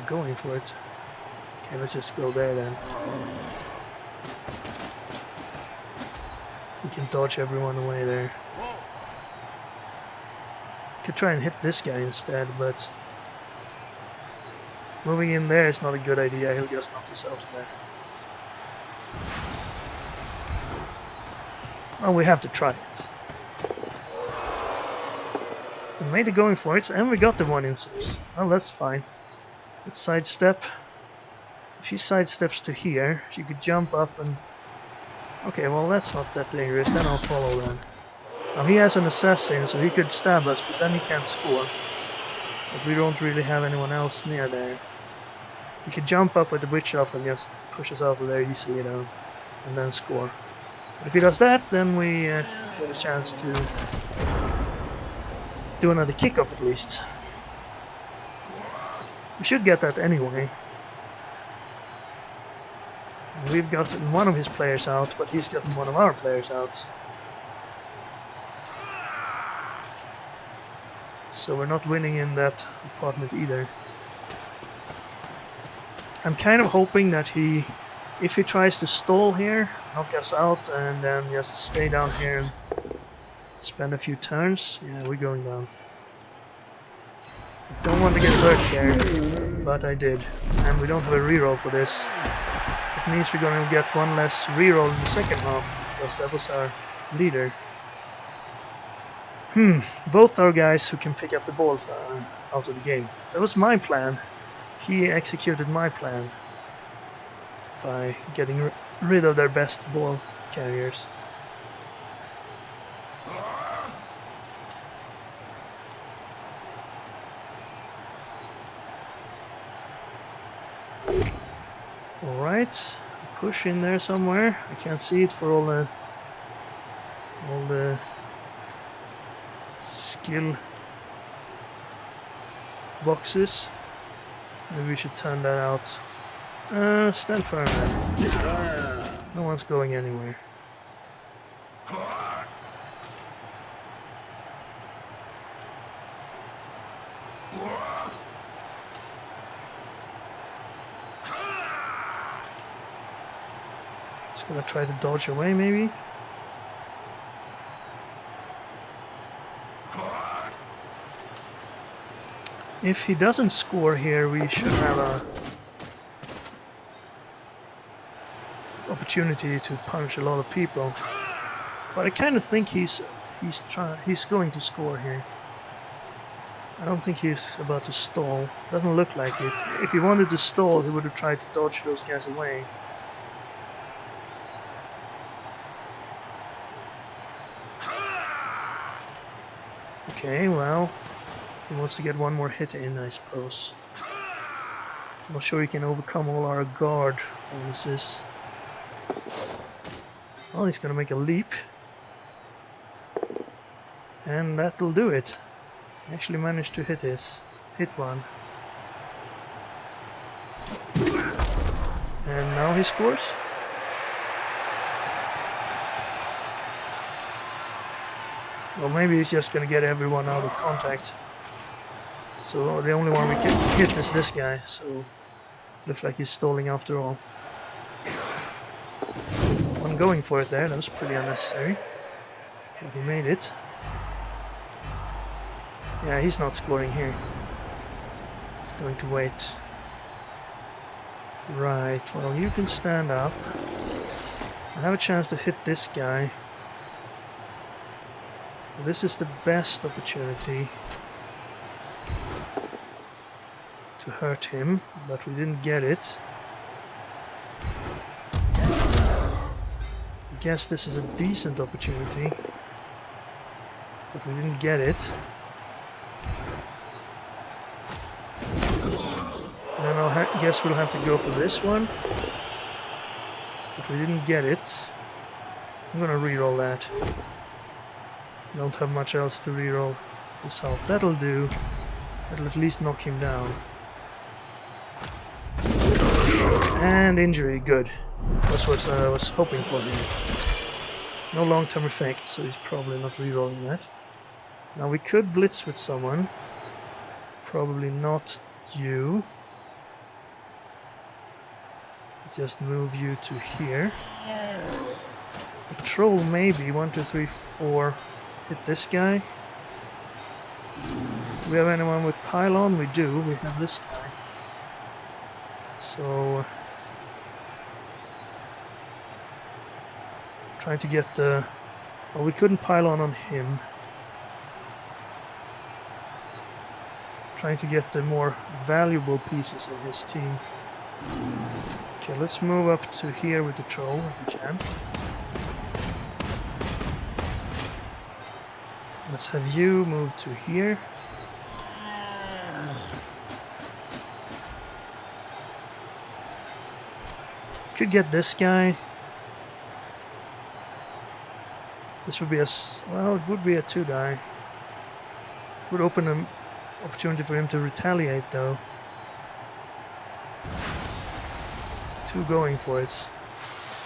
going for it. Okay, let's just go there then. We can dodge everyone away there. Could try and hit this guy instead, but Moving in there is not a good idea, he'll just knock us out of there. Oh, we have to try it. We made it going for it, and we got the 1 in 6. Well, that's fine. Let's sidestep. If she sidesteps to here, she could jump up and... Okay, well that's not that dangerous, then I'll follow then. Now he has an assassin, so he could stab us, but then he can't score. But we don't really have anyone else near there. He could jump up with the witch elf and just push us out of there easily, and then score. But if he does that, then we get a chance to do another kickoff at least. We should get that anyway. We've gotten one of his players out, but he's gotten one of our players out. So we're not winning in that department either. I'm kind of hoping that if he tries to stall here, knock us out, and then just stay down here and spend a few turns, yeah, we're going down. I don't want to get hurt here, but I did. And we don't have a reroll for this. It means we're going to get one less reroll in the second half, because that was our leader. Both our guys who can pick up the ball out of the game. That was my plan. He executed my plan by getting rid of their best ball carriers. Alright, push in there somewhere. I can't see it for all the skill boxes. Maybe we should turn that out. Stand firm then. No one's going anywhere. Just gonna try to dodge away maybe. If he doesn't score here, we should have a opportunity to punch a lot of people. But I kind of think he's going to score here. I don't think he's about to stall. Doesn't look like it. If he wanted to stall, he would have tried to dodge those guys away. Okay, well, he wants to get one more hit in, I suppose. I'm not sure he can overcome all our guard bonuses. Oh, he's gonna make a leap. And that'll do it. Actually managed to hit one. And now he scores. Well, maybe he's just gonna get everyone out of contact. So the only one we can hit is this guy, so looks like he's stalling after all. I'm going for it there, that was pretty unnecessary. But he made it. Yeah, he's not scoring here. He's going to wait. Right, well, you can stand up. I have a chance to hit this guy. This is the best opportunity to hurt him, but we didn't get it. I guess this is a decent opportunity, but we didn't get it. Then I guess we'll have to go for this one, but we didn't get it. I'm gonna reroll that. Don't have much else to reroll this health. That'll do. That'll at least knock him down. And injury, good. That's what I was hoping for here. No long-term effects, so he's probably not rerolling that. Now we could blitz with someone. Probably not you. Let's just move you to here. Patrol maybe. 1, 2, 3, 4. Hit this guy. Do we have anyone with pylon? We do. We have this guy. So trying to get the... Well, we couldn't pile on him. Trying to get the more valuable pieces of his team. Okay, let's move up to here with the troll if we can. Let's have you move to here. Could get this guy. This would be a... well, it would be a 2-die. Would open an opportunity for him to retaliate though. 2 going for it.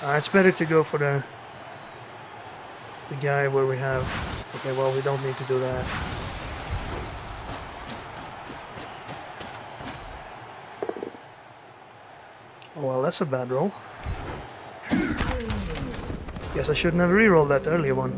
It's better to go for the guy where we have... Okay, well, we don't need to do that. Oh, well, that's a bad roll. Guess I shouldn't have re-rolled that earlier one.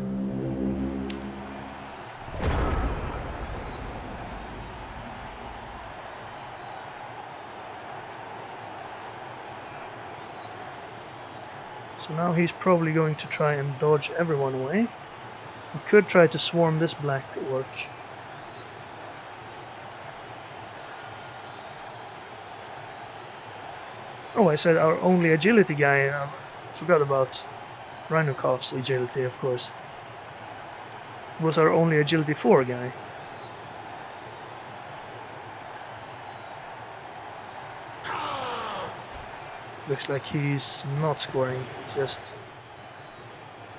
So now he's probably going to try and dodge everyone away. We could try to swarm this black orc. Oh, I said our only agility guy. I forgot about Rhinokov's agility, of course. It was our only agility 4 guy. Looks like he's not scoring, it's just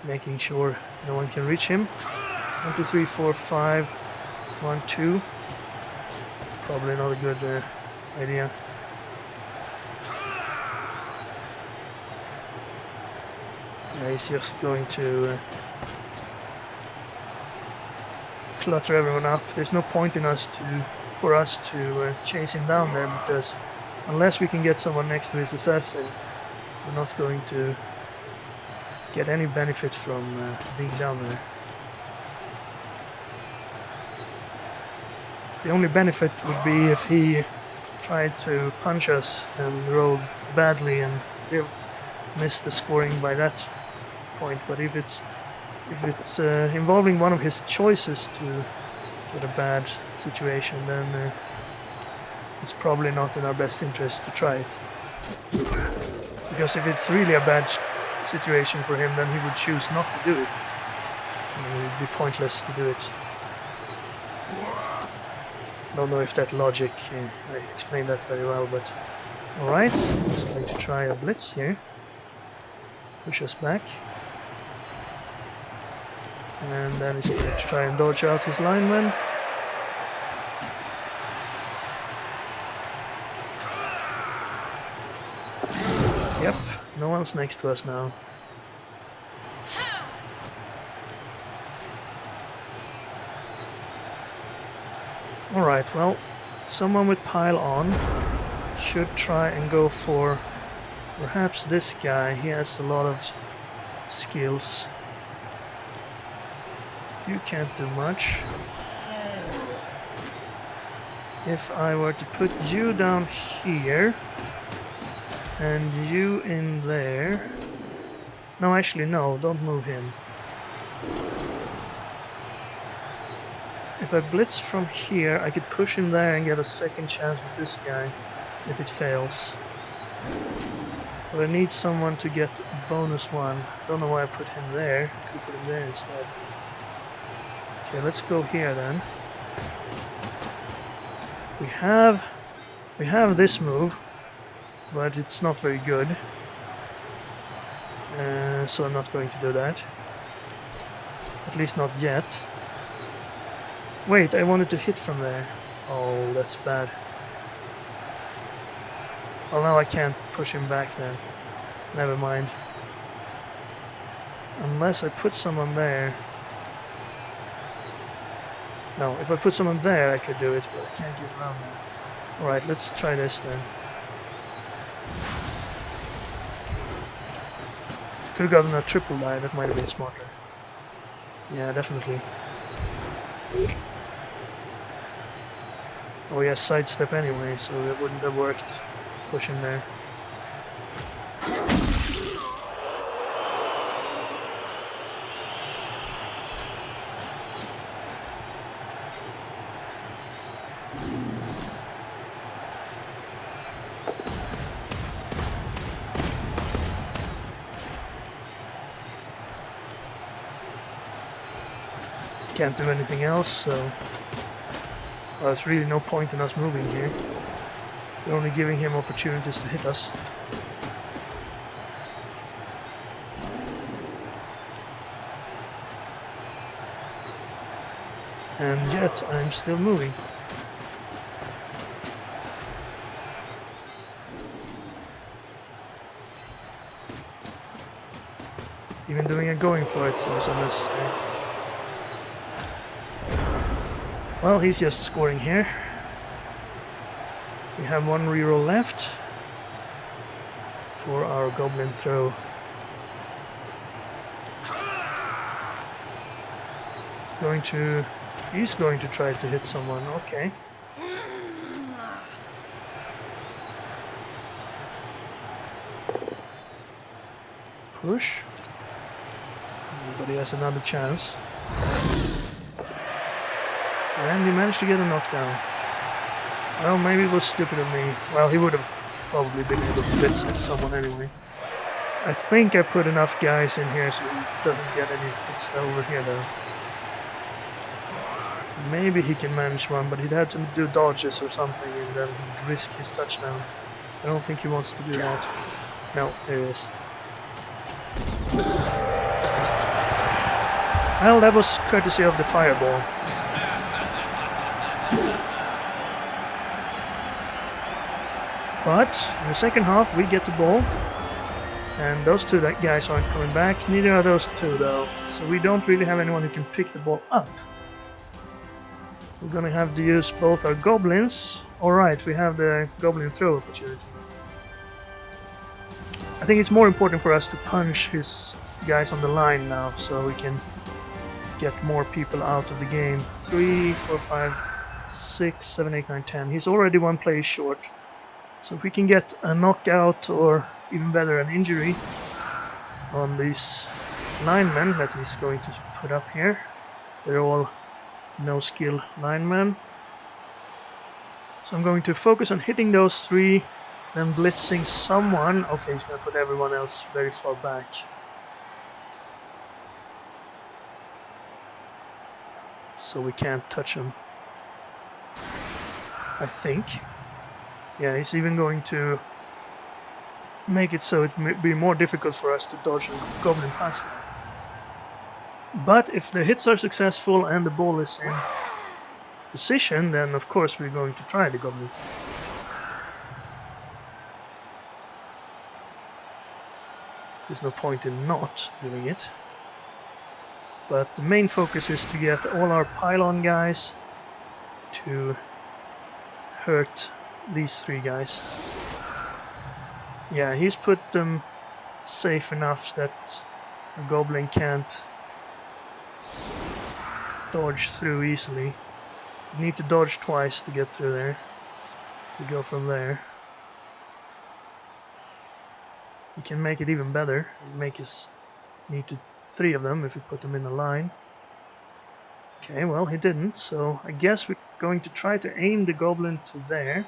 making sure no one can reach him. 1, 2, 3, 4, 5. 1, 2. Probably not a good idea. Yeah, he's just going to clutter everyone up. There's no point in for us to chase him down there, because unless we can get someone next to his assassin, we're not going to get any benefit from being down there. The only benefit would be if he tried to punch us and rolled badly and missed the scoring by that point. But if it's involving one of his choices to get a bad situation, then it's probably not in our best interest to try it. Because if it's really a bad situation for him, then he would choose not to do it. And it would be pointless to do it. Don't know if that logic, I explained that very well, but... Alright, he's going to try a blitz here. Push us back. And then he's going to try and dodge out his linemen. Yep, no one's next to us now. Alright, well, someone with pile on should try and go for perhaps this guy. He has a lot of skills. You can't do much. If I were to put you down here and you in there... No, actually no, don't move him. If I blitz from here, I could push him there and get a second chance with this guy if it fails. But I need someone to get bonus 1. Don't know why I put him there. Could put him there instead. Okay, let's go here then. We have this move, but it's not very good. So I'm not going to do that. At least not yet. Wait, I wanted to hit from there. Oh, that's bad. Well, now I can't push him back then. Never mind. Unless I put someone there. No, if I put someone there I could do it, but I can't get around that. Alright, let's try this then. Could have gotten a triple die, that might have been smarter. Yeah, definitely. Oh yeah, sidestep anyway, so it wouldn't have worked. Push him there. can't do anything else, so well, there's really no point in us moving here. We're only giving him opportunities to hit us. And yet, I'm still moving. Even doing a going for it was unnecessary. Well, he's just scoring here. We have one reroll left for our goblin throw. He's going to try to hit someone. Okay. Push. But he has another chance. And he managed to get a knockdown. Well, maybe it was stupid of me. Well, he would have probably been able to blitz at someone anyway. I think I put enough guys in here so he doesn't get any hits over here though. Maybe he can manage one, but he'd have to do dodges or something and then he'd risk his touchdown. I don't think he wants to do that. No, there he is. Well, that was courtesy of the fireball. But in the second half we get the ball. And those two guys aren't coming back. Neither are those two though. So we don't really have anyone who can pick the ball up. We're gonna have to use both our goblins. Alright, we have the goblin throw opportunity. I think it's more important for us to punch his guys on the line now, so we can get more people out of the game. 3, 4, 5, 6, 7, 8, 9, 10. He's already one play short. So if we can get a knockout or even better an injury on these linemen that he's going to put up here. They're all no skill linemen. So I'm going to focus on hitting those 3, then blitzing someone. Okay, he's going to put everyone else very far back. So we can't touch him. I think. Yeah, he's even going to make it so it may be more difficult for us to dodge a goblin past them. But if the hits are successful and the ball is in position, then of course we're going to try the goblin. There's no point in not doing it. But the main focus is to get all our pylon guys to hurt these 3 guys. Yeah, he's put them safe enough that a goblin can't dodge through easily. You need to dodge twice to get through there. We go from there. We can make it even better. Make us need to 3 of them if we put them in a line. Okay, well he didn't, so I guess we're going to try to aim the goblin to there.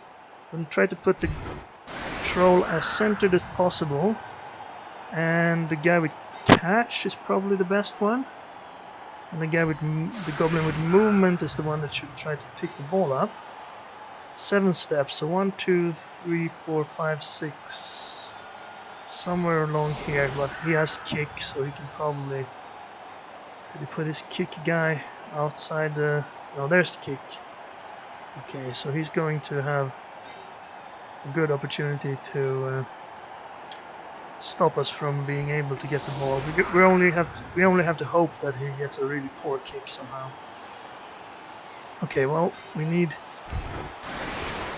We're going to try to put the troll as centered as possible. And the guy with catch is probably the best one. And the guy with the goblin with movement is the one that should try to pick the ball up. 7 steps, so 1, 2, 3, 4, 5, 6. Somewhere along here, but he has kick, so he can probably... Could he put his kick guy outside the... No, there's the kick. Okay, so he's going to have a good opportunity to stop us from being able to get the ball. We only have to hope that he gets a really poor kick somehow. Okay, well, we need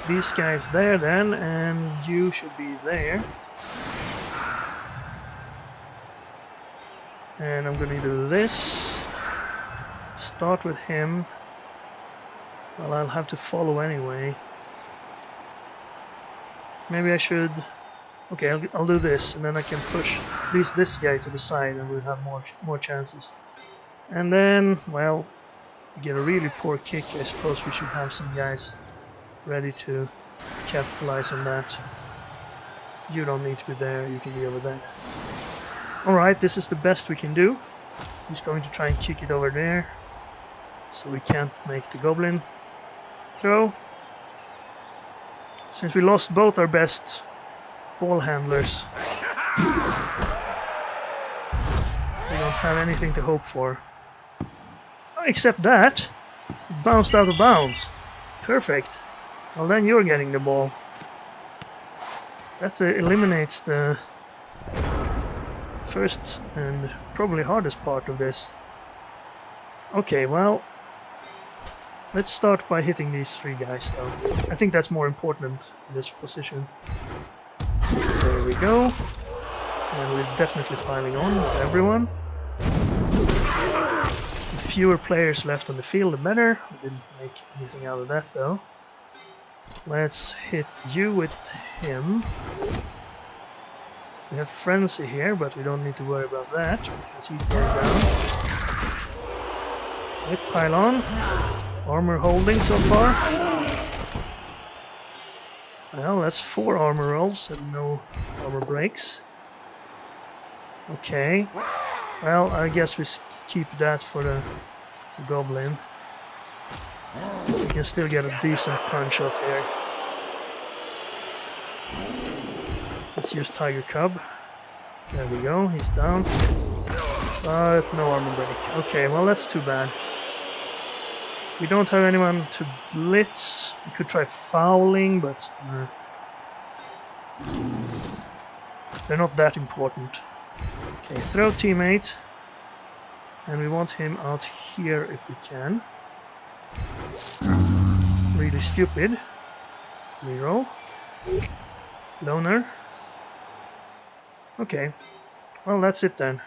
these guys there then, and you should be there. And I'm gonna do this. Start with him. Well, I'll have to follow anyway. Maybe I should... Okay, I'll do this, and then I can push at least this guy to the side, and we'll have more chances. And then, well, we get a really poor kick. I suppose we should have some guys ready to capitalize on that. You don't need to be there, you can be over there. Alright, this is the best we can do. He's going to try and kick it over there. so we can't make the goblin throw. Since we lost both our best ball handlers, we don't have anything to hope for. Oh, except that, it bounced out of bounds. Perfect. Well, then you're getting the ball. That eliminates the first and probably hardest part of this. Okay, well, let's start by hitting these 3 guys though. I think that's more important in this position. There we go. And we're definitely piling on with everyone. The fewer players left on the field, the better. We didn't make anything out of that though. Let's hit you with him. We have Frenzy here, but we don't need to worry about that, because he's going down. Hit pylon. Armor holding so far. Well, that's 4 armor rolls and no armor breaks. Okay. Well, I guess we keep that for the goblin. We can still get a decent punch off here. Let's use Tiger Cub. There we go, he's down. But no armor break. Okay, well that's too bad. We don't have anyone to blitz. We could try fouling, but they're not that important. Okay, throw teammate. And we want him out here if we can. Really stupid. Reroll. Loner. Okay. Well, that's it then.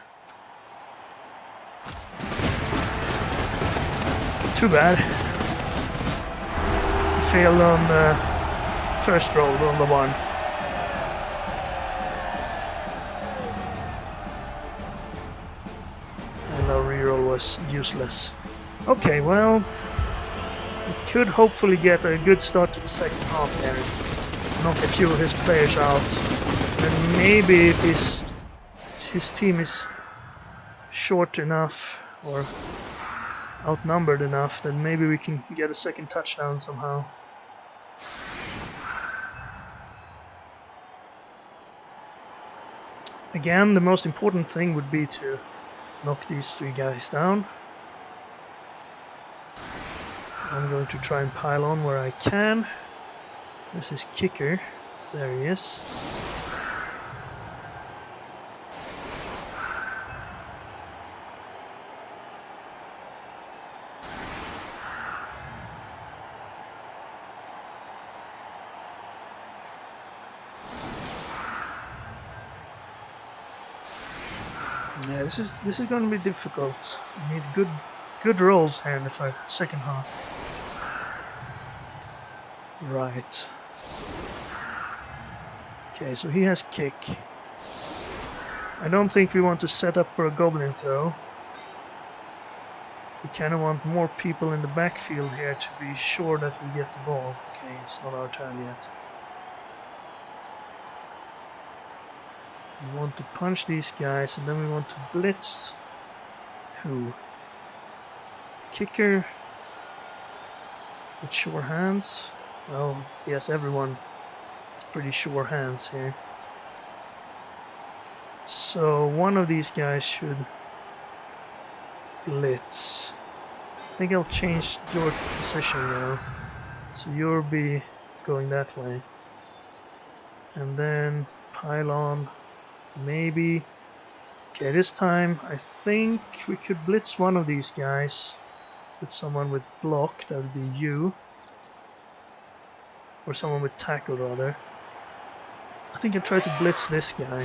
Too bad. Failed on the first roll on the 1. And our reroll was useless. Okay, well, we could hopefully get a good start to the second half there. Knock a few of his players out. And maybe if his team is short enough or outnumbered enough, then maybe we can get a second touchdown somehow. Again, the most important thing would be to knock these 3 guys down. I'm going to try and pile on where I can. There's his kicker. There he is. Yeah, this is going to be difficult. We need good rolls here in the second half. Right. Okay, so he has kick. I don't think we want to set up for a goblin throw. We kind of want more people in the backfield here to be sure that we get the ball. Okay, it's not our turn yet. We want to punch these guys, and then we want to blitz. Who? Kicker. With sure hands. Well, yes, everyone is pretty sure hands here. So one of these guys should blitz. I think I'll change your position now. So you'll be going that way. And then pylon. Maybe. Okay, this time I think we could blitz one of these guys with someone with block. That would be you, or someone with tackle rather. I think I'll try to blitz this guy.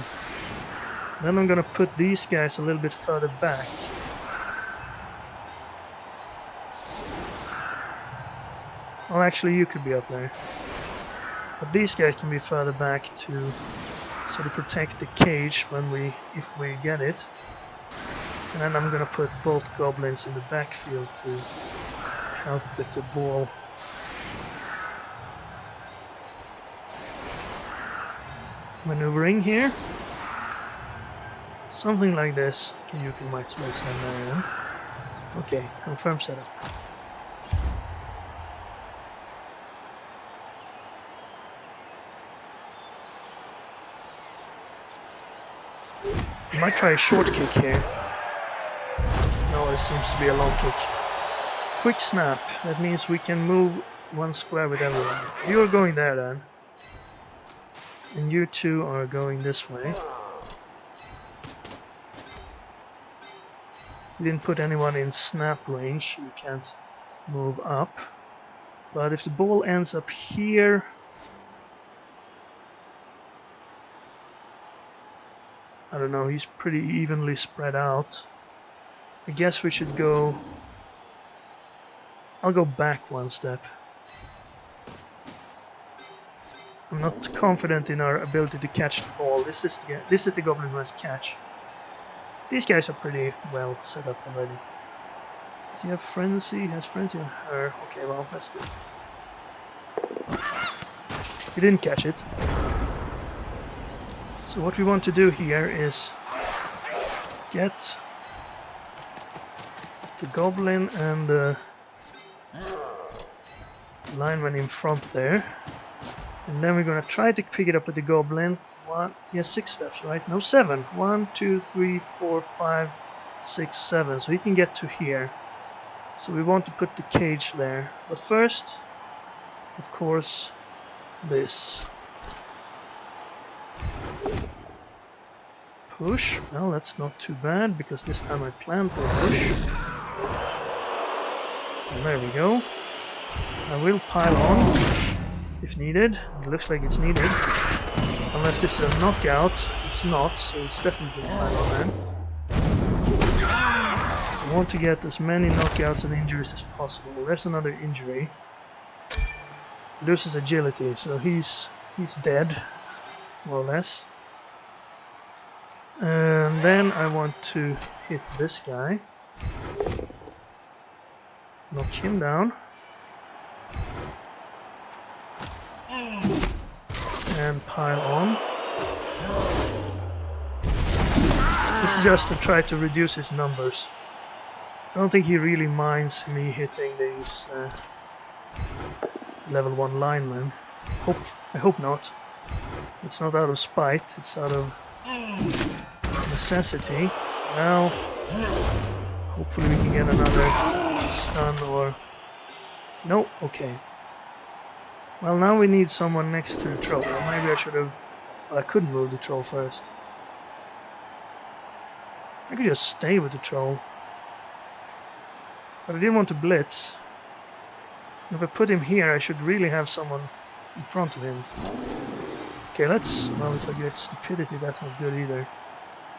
Then I'm gonna put these guys a little bit further back. Well, actually you could be up there, but these guys can be further back to sort of protect the cage if we get it. And then I'm gonna put both goblins in the backfield to help with the ball. Maneuvering here. Something like this. You can might as well send that in. Okay, confirm setup. Might try a short kick here. No, it seems to be a long kick. Quick snap. That means we can move one square with everyone. You're going there then. And you two are going this way. We didn't put anyone in snap range. We can't move up. But if the ball ends up here... I don't know, he's pretty evenly spread out. I guess we should go... I'll go back one step. I'm not confident in our ability to catch the ball. This is the goblin who has catch. These guys are pretty well set up already. Does he have frenzy? He has frenzy on her. Okay, well, that's good. He didn't catch it. So what we want to do here is get the goblin and the lineman in front there. And then we're gonna try to pick it up with the goblin. He has 6 steps, right? No, 7. 1, 2, 3, 4, 5, 6, 7. So he can get to here. So we want to put the cage there. But first, of course, this. Push. Well, that's not too bad, because this time I planned for a push. And there we go. I will pile on if needed. It looks like it's needed. Unless this is a knockout. It's not, so it's definitely a pile on then. I want to get as many knockouts and injuries as possible. There's another injury. Loses agility, so he's dead, more or less. And then I want to hit this guy. Knock him down. And pile on. This is just to try to reduce his numbers. I don't think he really minds me hitting these level 1 linemen. I hope not. It's not out of spite, it's out of necessity. Now, hopefully we can get another stun or... No, okay. Well, now we need someone next to the troll. Maybe I should have... Well, I couldn't move the troll first. I could just stay with the troll. But I didn't want to blitz. If I put him here, I should really have someone in front of him. Okay, let's... Well, if I get stupidity, that's not good either.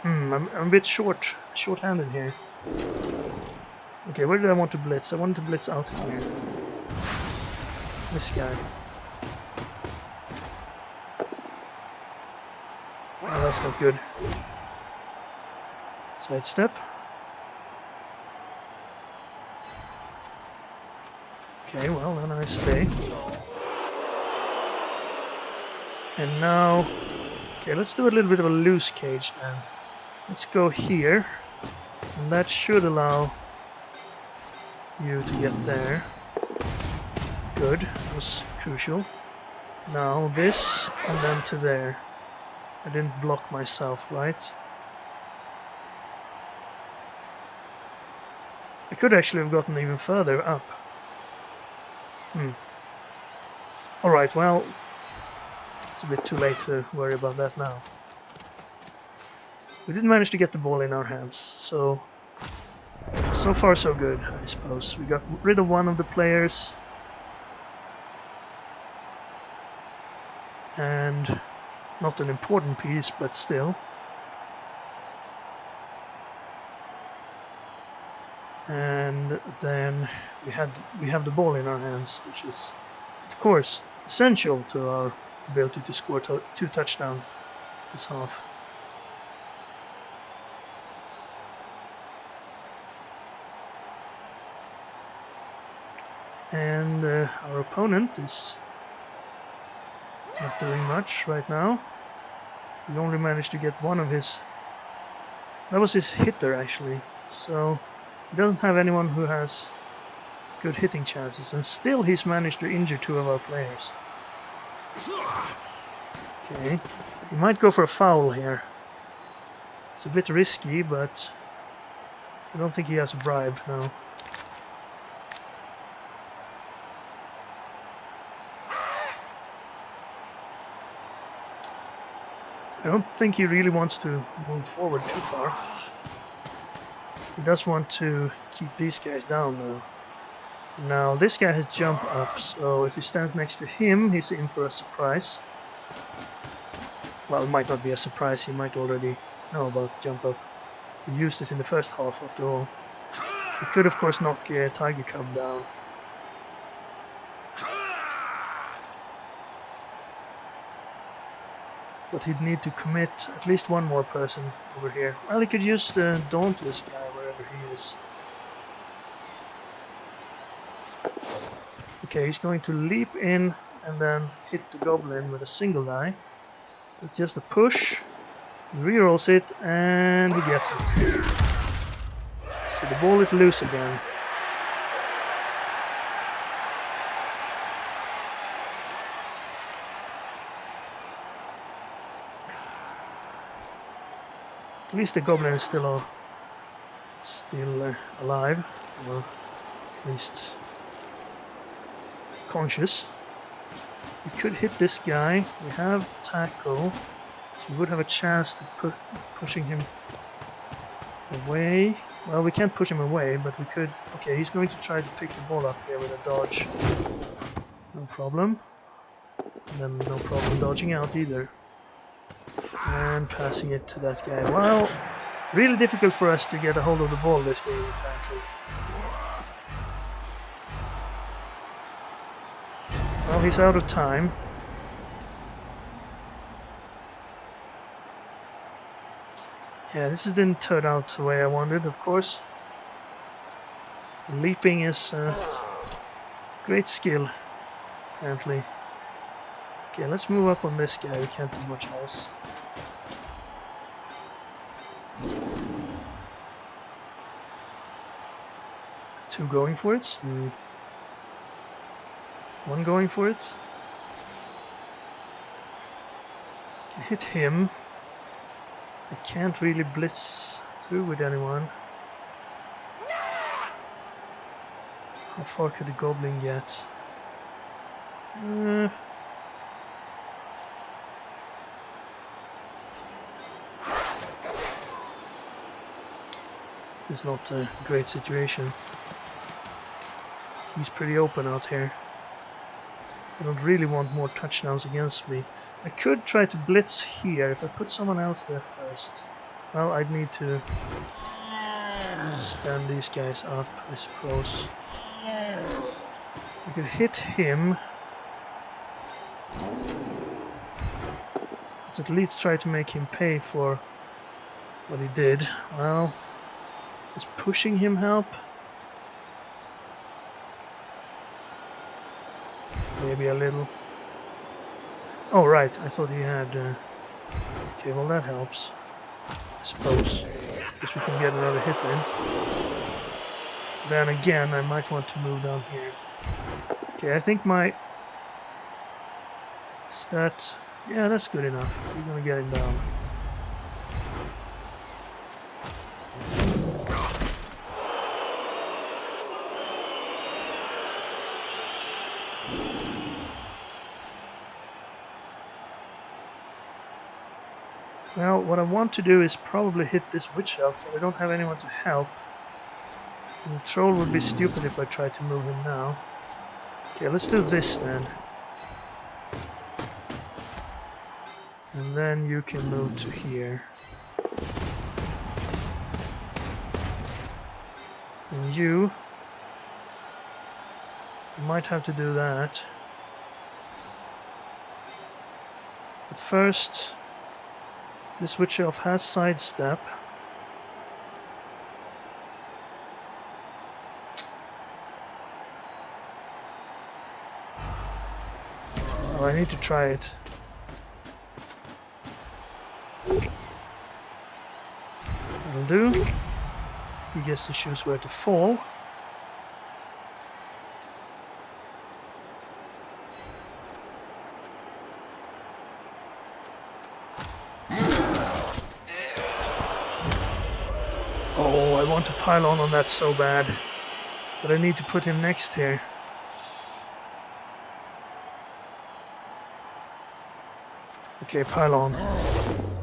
I'm a bit short-handed here. Okay, where did I want to blitz? I wanted to blitz out here. This guy. Oh, that's not good. Sidestep. Okay, well then I stay. And now... Okay, let's do a little bit of a loose cage then. Let's go here. And that should allow you to get there. Good, that was crucial. Now this, and then to there. I didn't block myself, right? I could actually have gotten even further up. Alright, well, it's a bit too late to worry about that now. We did manage to get the ball in our hands, so far so good, I suppose. We got rid of one of the players. And not an important piece, but still. And then we have the ball in our hands, which is, of course, essential to our ability to score 2 touchdowns this half. And our opponent is not doing much right now. We only managed to get one of his... That was his hitter, actually. So he doesn't have anyone who has good hitting chances. And still he's managed to injure 2 of our players. Okay. He might go for a foul here. It's a bit risky, but I don't think he has a bribe now. I don't think he really wants to move forward too far. He does want to keep these guys down though. Now this guy has jump up, so if he stands next to him, he's in for a surprise. Well, it might not be a surprise, he might already know about jump up. He used it in the first half after all. He could of course knock Tiger Cub down. But he'd need to commit at least one more person over here. Well, he could use the Dauntless guy wherever he is. Okay, he's going to leap in and then hit the goblin with a single die. That's just a push. He rerolls it and he gets it. So the ball is loose again. At least the goblin is still alive, or at least conscious. We could hit this guy. We have tackle, so we would have a chance to pushing him away. Well, we can't push him away, but we could. Okay, he's going to try to pick the ball up here with a dodge. No problem. And then no problem dodging out either. And passing it to that guy. Well, really difficult for us to get a hold of the ball this game, apparently. Well, he's out of time. Yeah, this didn't turn out the way I wanted, of course. Leaping is great skill, apparently. Okay, let's move up on this guy, we can't do much else. Two going for it? One going for it. Can hit him. I can't really blitz through with anyone. How far could the goblin get? This is not a great situation. He's pretty open out here. I don't really want more touchdowns against me. I could try to blitz here if I put someone else there first. Well, I'd need to stand these guys up, I suppose. I could hit him. Let's at least try to make him pay for what he did. Well, does pushing him help? Maybe a little. Oh right, I thought he had... Okay, well that helps, I suppose. Guess we can get another hit in. Then again, I might want to move down here. Okay, I think my stat... Yeah, that's good enough. We're gonna get him down. Well, what I want to do is probably hit this witch elf, but I don't have anyone to help. And the troll would be stupid if I tried to move him now. Okay, let's do this then. And then you can move to here. And you might have to do that. But first, this witch elf has sidestep. Oh, I need to try it. That'll do. He gets to choose where to fall. I want to pile on that so bad. But I need to put him next here. Okay, pile on.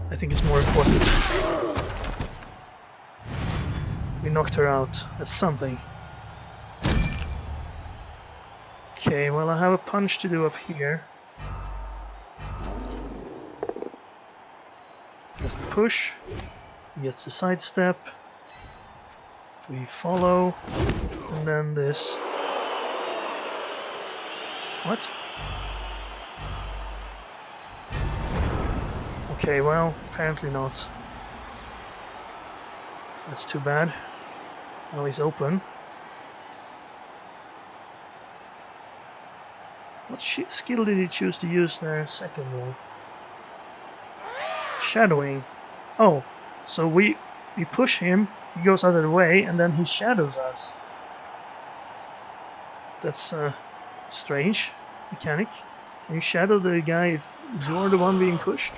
I think it's more important. We knocked her out. That's something. Okay, well I have a punch to do up here. Just push. He gets the sidestep. We follow. And then this. What? Okay, well, apparently not. That's too bad. Now he's open. What skill did he choose to use there secondly? Shadowing. Oh, so we push him, he goes out of the way, and then he shadows us. That's a strange mechanic. Can you shadow the guy if you're the one being pushed?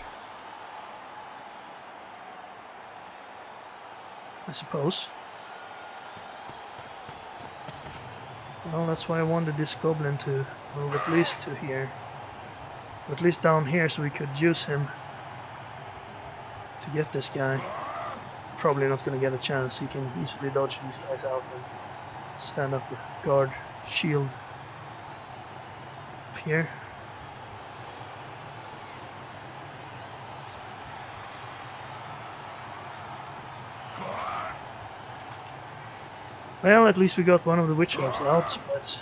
I suppose. Well, that's why I wanted this goblin to move at least to here. Or at least down here so we could use him to get this guy. Probably not going to get a chance. He can easily dodge these guys out and stand up with guard shield up here. Well, at least we got one of the witch elves out, but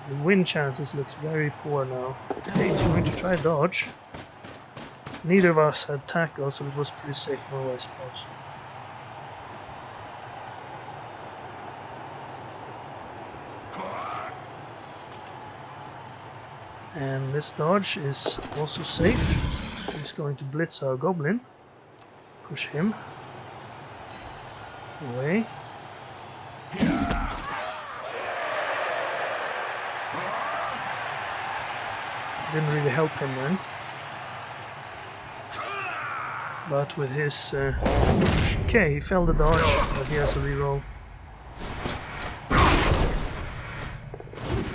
the win chances looks very poor now. Okay, he's going to try dodge. Neither of us had tackle, so it was pretty safe move, I suppose. And this dodge is also safe. He's going to blitz our goblin. Push him away. Didn't really help him then. But with his... okay, he failed the dodge, but he has a reroll.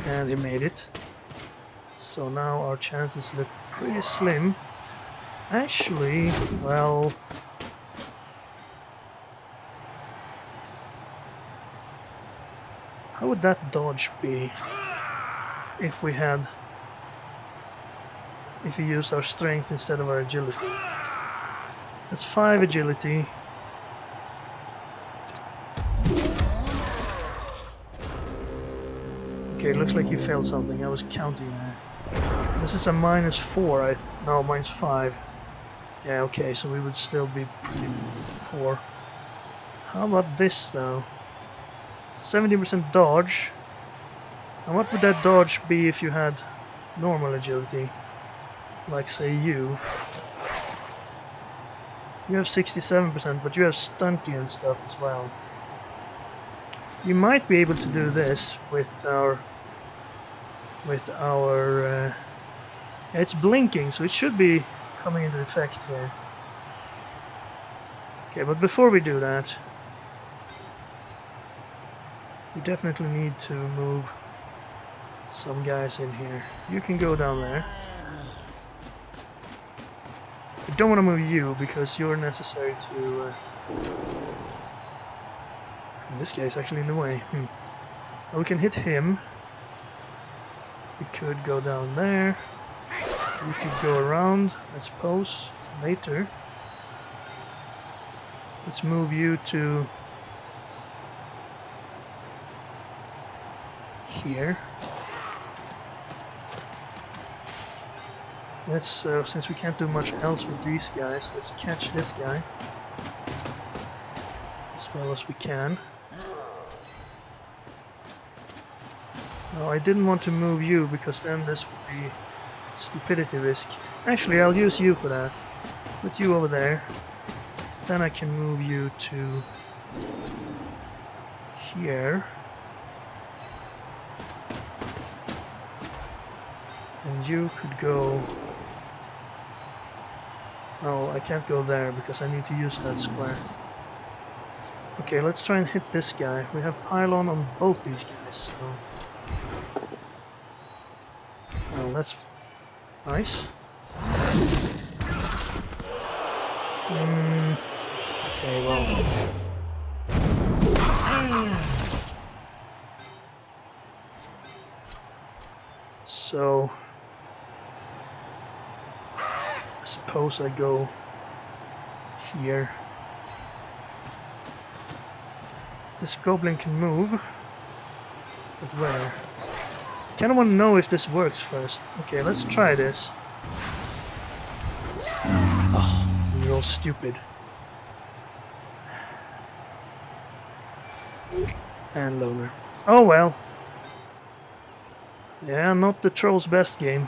And he made it. So now our chances look pretty slim. Actually, well... how would that dodge be if we had... if we used our strength instead of our agility? That's 5 agility. Okay, looks like you failed something. I was counting there. This is a -4, no, -5. Yeah, okay, so we would still be pretty poor. How about this though? 70% dodge. And what would that dodge be if you had normal agility? Like say you. You have 67%, but you have stunty and stuff as well. You might be able to do this with our... it's blinking, so it should be coming into effect here. Okay, but before we do that, we definitely need to move some guys in here. You can go down there. I don't want to move you because you're necessary to... this guy's actually in the way. Well, we can hit him. We could go down there. We could go around, I suppose, later. Let's move you to... here. Let's, since we can't do much else with these guys, let's catch this guy as well as we can. No, I didn't want to move you because then this would be stupidity risk. Actually, I'll use you for that. Put you over there. Then I can move you to here. And you could go... no, I can't go there because I need to use that square. Okay. Okay, let's try and hit this guy. We have pylon on both these guys, so... Well, that's nice. Okay, well... So... I suppose I go here. This goblin can move. But where? I kinda wanna know if this works first. Okay, let's try this. Oh, you're all stupid. And loner. Oh well. Yeah, not the troll's best game.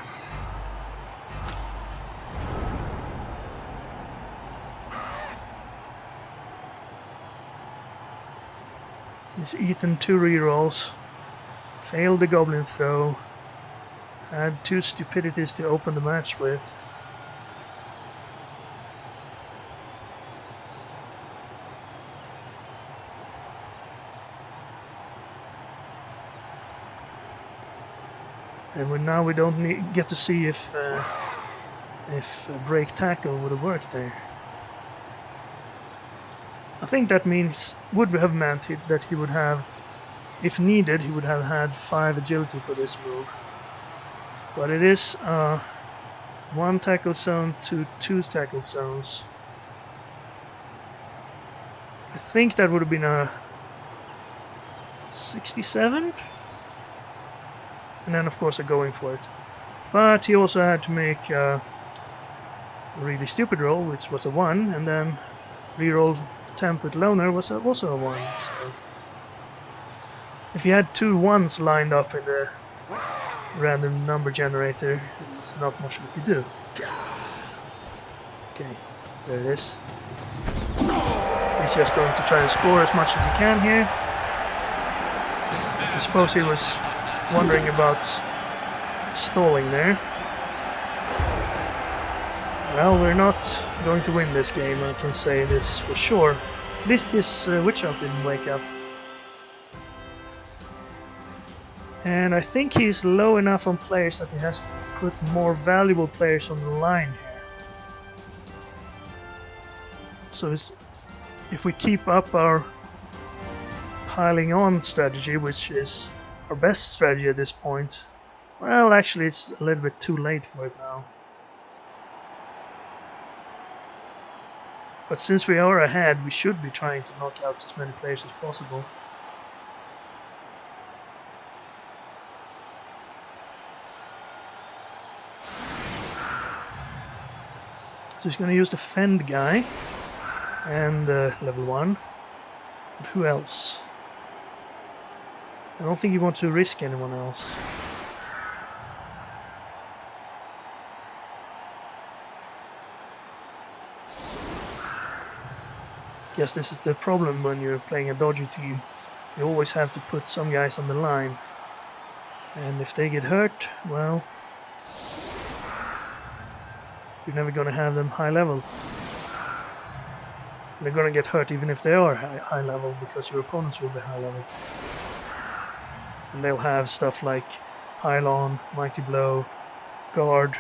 He's eaten 2 rerolls. Failed the goblin throw. Had 2 stupidities to open the match with. And now we don't get to see if break tackle would have worked there. I think that would have meant that he would have, if needed, he would have had 5 agility for this move. But it is 1 tackle zone to 2 tackle zones. I think that would have been a 67? And then of course going for it. But he also had to make a really stupid roll, which was a 1, and then reroll temp with loner was also a 1. So if you had 2 1s lined up in the random number generator, there's not much we could do. Okay, there it is. He's just going to try and score as much as he can here. I suppose he was wondering about stalling there. Well, we're not going to win this game, I can say this for sure. At least his witch elf didn't wake up. And I think he's low enough on players that he has to put more valuable players on the line here. So if we keep up our piling on strategy, which is our best strategy at this point, well, actually it's a little bit too late for it now. But since we are ahead, we should be trying to knock out as many players as possible. So he's going to use the Fend guy and level 1. But who else? I don't think he wants to risk anyone else. Guess this is the problem when you're playing a dodgy team. You always have to put some guys on the line. And if they get hurt, well, you're never going to have them high level. They're going to get hurt even if they are high level, because your opponents will be high level. And they'll have stuff like Pylon, Mighty Blow, Guard,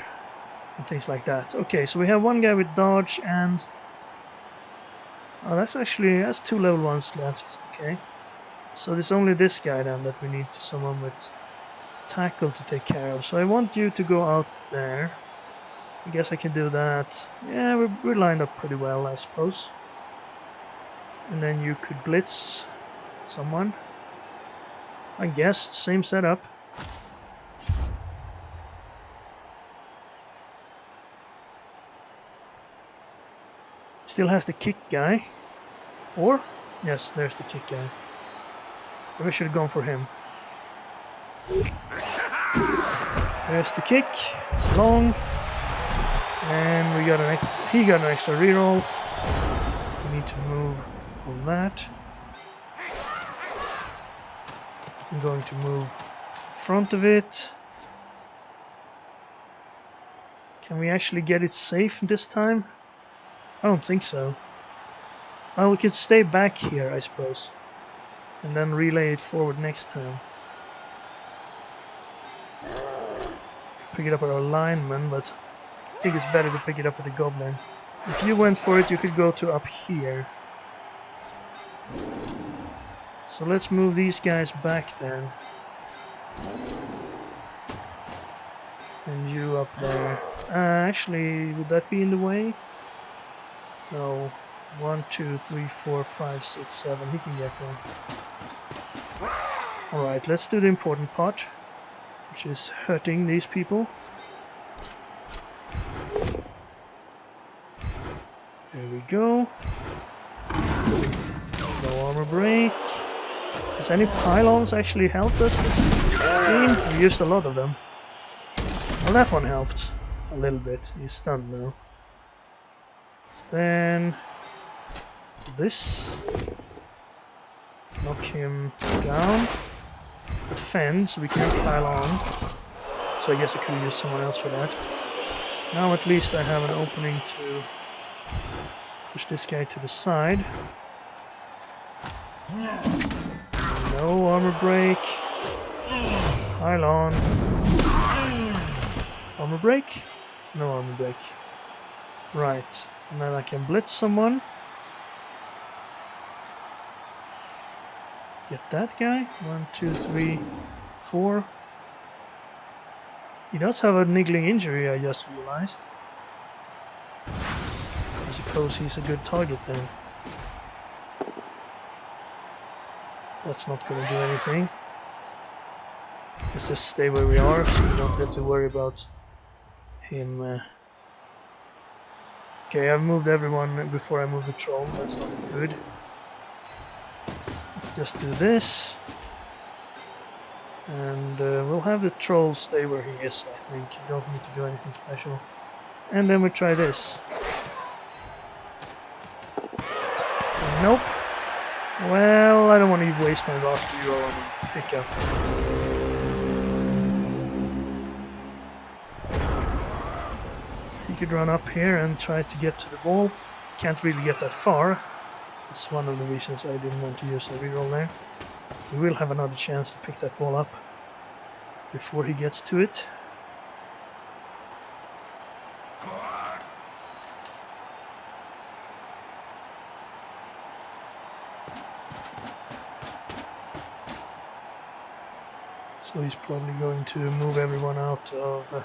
and things like that. Okay, so we have 1 guy with dodge and... Oh, that's 2 level 1s left. Okay. So there's only this guy then that we need someone with tackle to take care of. So I want you to go out there. I guess I can do that. Yeah, we're lined up pretty well, I suppose. And then you could blitz someone. I guess, same setup. Still has the kick guy. Or? Yes, there's the kick guy. Maybe I should have gone for him. There's the kick. It's long. And he got an extra reroll. We need to move on that. I'm going to move in front of it. Can we actually get it safe this time? I don't think so. Oh, we could stay back here, I suppose. And then relay it forward next time. Pick it up with our lineman, but I think it's better to pick it up with the goblin. If you went for it, you could go to up here. So let's move these guys back then. And you up there. Actually, would that be in the way? No. 1, 2, 3, 4, 5, 6, 7. He can get there. Alright, let's do the important part, which is hurting these people. There we go. No armor break. Has any pylons actually helped us this game? We used a lot of them. Well, that one helped a little bit. He's stunned now. Then this. Knock him down. Defend, so we can't pile on. So I guess I could have used someone else for that. Now at least I have an opening to push this guy to the side. No armor break. Pile on. Armor break? No armor break. Right. And then I can blitz someone. Get that guy. 1, 2, 3, 4. He does have a niggling injury, I just realized. I suppose he's a good target then. That's not gonna do anything. Let's just stay where we are, so we don't have to worry about him. Okay, I've moved everyone before I moved the troll. That's not good. Let's just do this. And we'll have the troll stay where he is, I think. You don't need to do anything special. And then we try this. Nope. Well, I don't want to waste my last reroll on the pickup. He could run up here and try to get to the ball. Can't really get that far. That's one of the reasons I didn't want to use the reroll there. We will have another chance to pick that ball up before he gets to it. So he's probably going to move everyone out of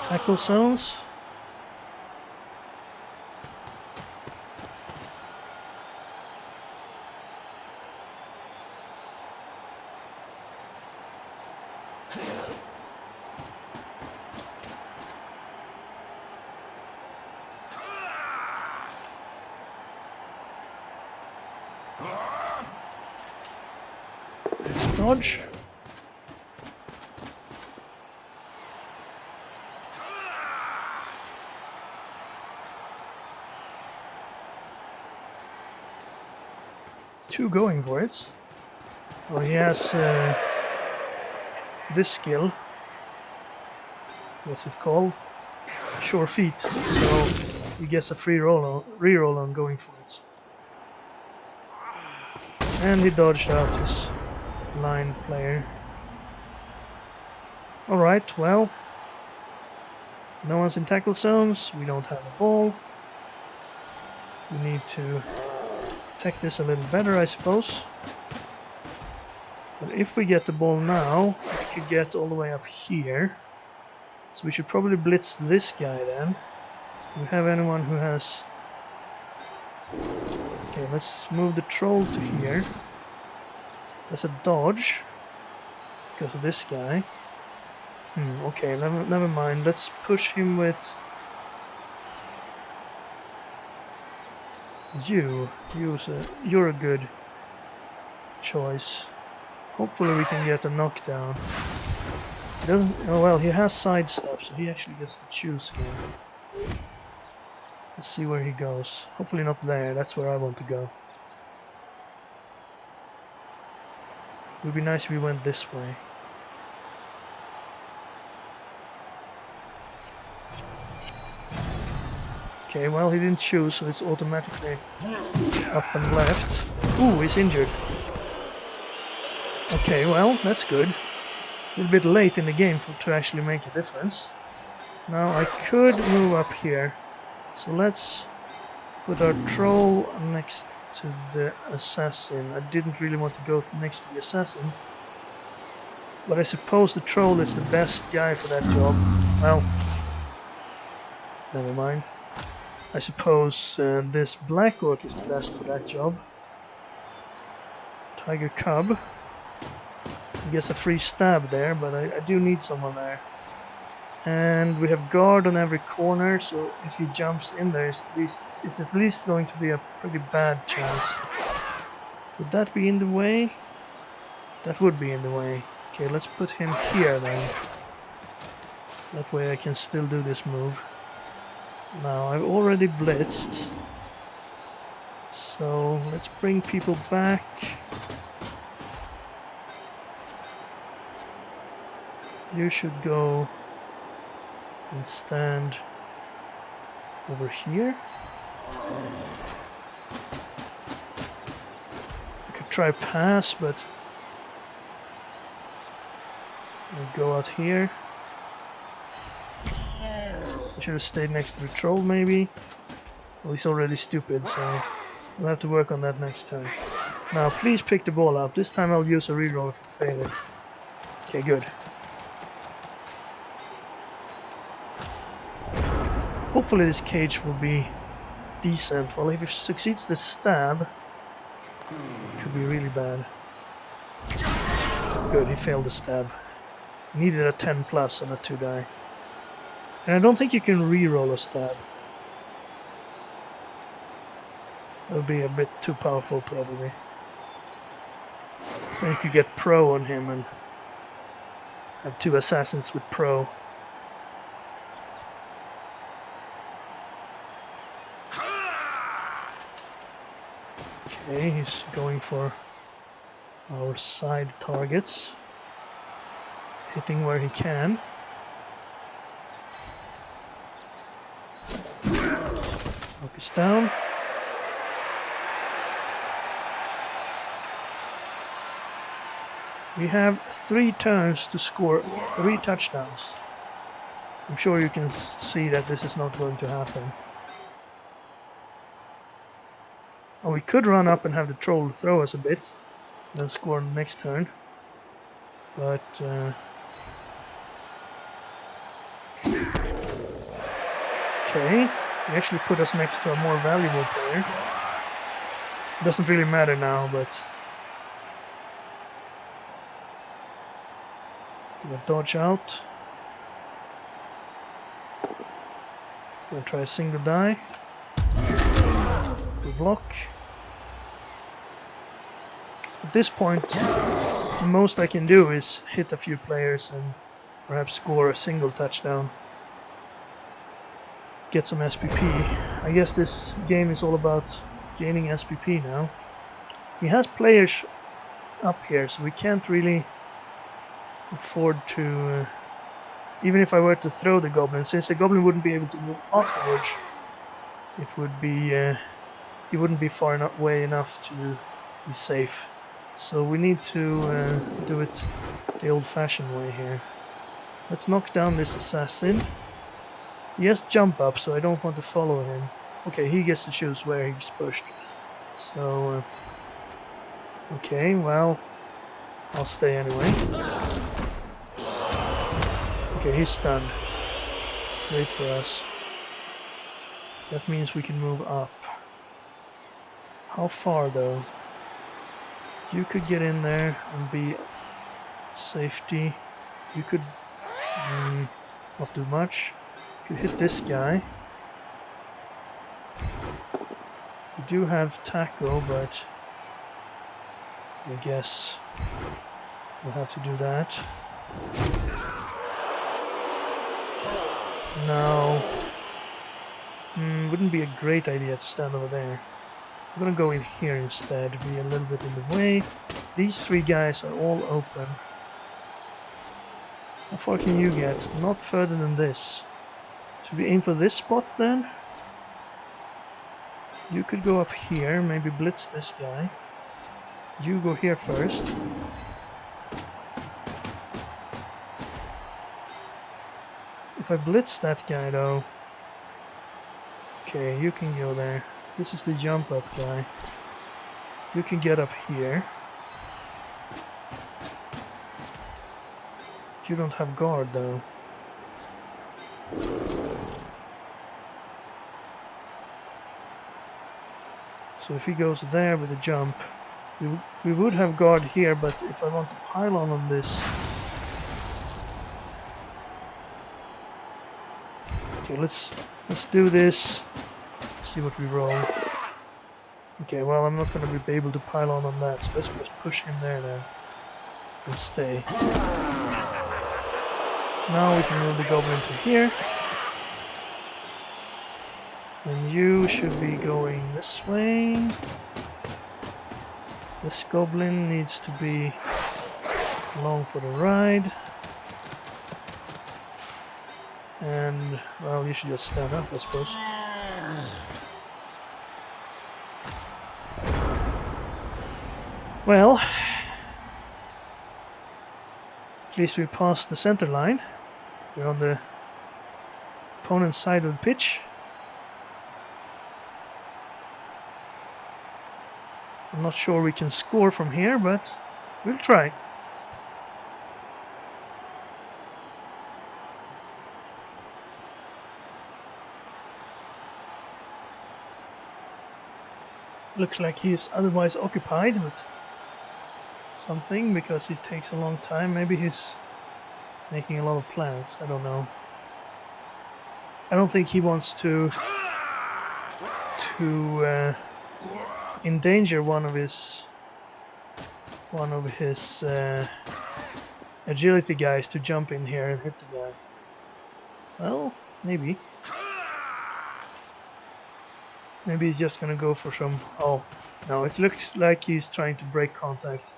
tackle zones. Dodge. Two going for it. Oh, he has this skill. What's it called? Sure feet. So he gets a free reroll on going for it. And he dodged out his line player. Alright, well, no one's in tackle zones, we don't have a ball. We need to protect this a little better, I suppose. But if we get the ball now, we could get all the way up here. So we should probably blitz this guy then. Do we have anyone who has... Okay, let's move the troll to here. That's a dodge because of this guy. Okay, never mind. Let's push him with you. You're a good choice. Hopefully we can get a knockdown. He doesn't. Oh well, he has sidestep, so he actually gets to choose here. Let's see where he goes. Hopefully not there. That's where I want to go. It would be nice if we went this way. Okay, well, he didn't choose, so it's automatically up and left. Ooh, he's injured. Okay, well, that's good. A little bit late in the game to actually make a difference. Now I could move up here. So let's put our troll next to the assassin. I didn't really want to go next to the assassin. But I suppose the troll is the best guy for that job. Well, never mind. I suppose this black orc is the best for that job. Tiger cub. I guess a free stab there, but I do need someone there. And we have guard on every corner, so if he jumps in there, it's at least going to be a pretty bad chance. Would that be in the way? That would be in the way. Okay, let's put him here then. That way I can still do this move. Now, I've already blitzed. So, let's bring people back. You should go and stand over here. I could try pass, but I'll go out here. I should have stayed next to the troll, maybe. Well, he's already stupid, so we'll have to work on that next turn. Now, please pick the ball up. This time I'll use a reroll if I fail it. Okay, good. Hopefully this cage will be decent. Well, if it succeeds the stab, it could be really bad. Good, he failed the stab. Needed a 10 plus on a 2 die. And I don't think you can re-roll a stab. That would be a bit too powerful, probably. Then you could get pro on him and have 2 assassins with pro. Okay, he's going for our side targets. Hitting where he can. Focus down. We have 3 turns to score 3 touchdowns. I'm sure you can see that this is not going to happen. Oh, we could run up and have the troll throw us a bit, then score next turn. But okay, he actually put us next to a more valuable player. It doesn't really matter now, but gonna dodge out. He's gonna try a single die. Full block. At this point, the most I can do is hit a few players and perhaps score a single touchdown. Get some SPP. I guess this game is all about gaining SPP now. He has players up here, so we can't really afford to... even if I were to throw the goblin, since the goblin wouldn't be able to move afterwards, it would be... he wouldn't be far away enough to be safe. So we need to do it the old-fashioned way here. Let's knock down this assassin. He has jump up, so I don't want to follow him. Okay, he gets to choose where he's pushed. So, okay, well, I'll stay anyway. Okay, he's stunned. Great for us. That means we can move up. How far, though? You could get in there and be safety. You could not do much. You could hit this guy. We do have tackle, but I guess we'll have to do that. No. Wouldn't be a great idea to stand over there. I'm gonna go in here instead, be a little bit in the way. These 3 guys are all open. How far can you get? Not further than this. Should we aim for this spot then? You could go up here, maybe blitz this guy. You go here first. If I blitz that guy though... Okay, you can go there. This is the jump up guy. You can get up here. You don't have guard though. So if he goes there with a jump, we would have guard here, but if I want to pile on this... Okay, let's do this. See what we roll. Okay, well I'm not going to be able to pile on that, so let's just push him there then. And stay. Now we can move the goblin to here. And you should be going this way. This goblin needs to be along for the ride. And, well, you should just stand up, I suppose. Well, at least we passed the center line. We're on the opponent's side of the pitch. I'm not sure we can score from here, but we'll try. Looks like he's otherwise occupied with something, because it takes a long time. Maybe he's making a lot of plans, I don't know. I don't think he wants to endanger one of his agility guys to jump in here and hit the guy. Well, maybe. Maybe he's just gonna go for some... Oh, no, it looks like he's trying to break contact,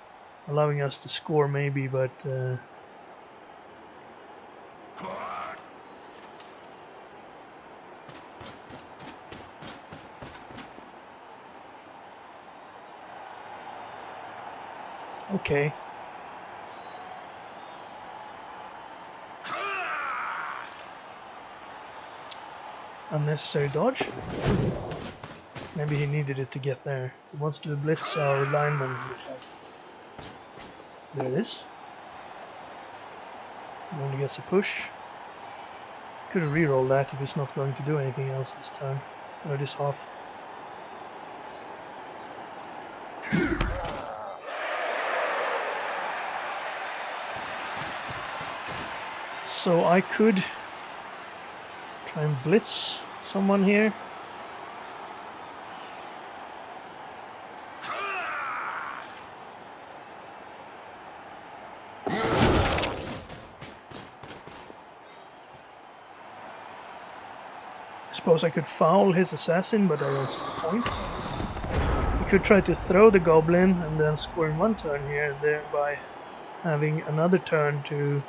allowing us to score maybe, but... Okay. Unnecessary dodge. Maybe he needed it to get there. He wants to blitz our lineman. There it is. He only gets a push. Could have rerolled that if he's not going to do anything else this turn. Or this half. So I could try and blitz someone here. I suppose I could foul his assassin, but I don't see the point. I could try to throw the goblin and then score in one turn here, and thereby having another turn to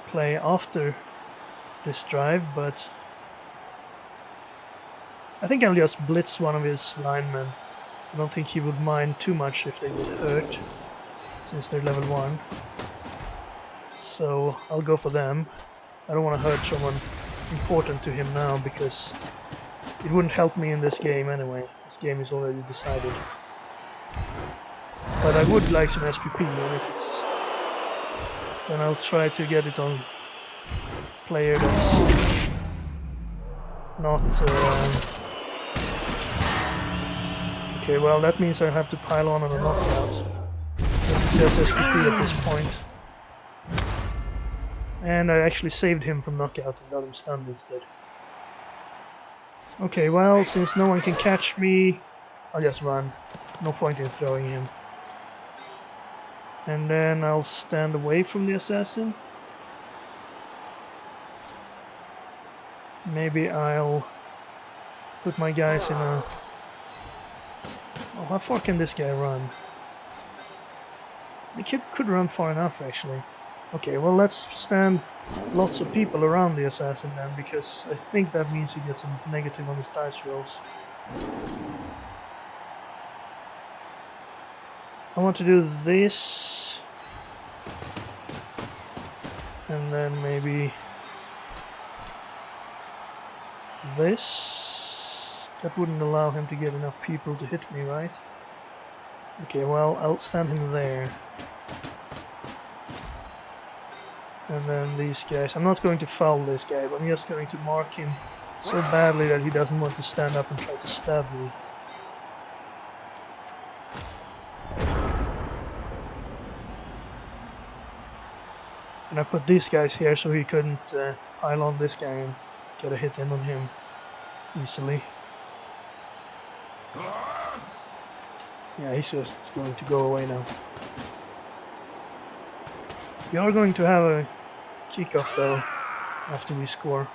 play after this drive, but I think I'll just blitz one of his linemen. I don't think he would mind too much if they get hurt, since they're level 1. So I'll go for them. I don't want to hurt someone important to him now, because it wouldn't help me in this game anyway. This game is already decided. But I would like some SPP, and if it's... then I'll try to get it on player that's not... Okay, well that means I have to pile on a knockout. Because it's just SPP at this point. And I actually saved him from knockout and got him stunned instead. Okay, well, since no one can catch me, I'll just run. No point in throwing him. And then I'll stand away from the assassin. Maybe I'll put my guys in a... Oh, how far can this guy run? The kid could run far enough, actually. Okay, well, let's stand lots of people around the assassin then, because I think that means he gets a negative on his dice rolls. I want to do this. And then maybe this. That wouldn't allow him to get enough people to hit me, right? Okay, well, I'll stand him there. And then these guys. I'm not going to foul this guy, but I'm just going to mark him so badly that he doesn't want to stand up and try to stab me. And I put these guys here so he couldn't pile on this guy and get a hit in on him easily. Yeah, he's just going to go away now. We are going to have a kickoff though, after we score.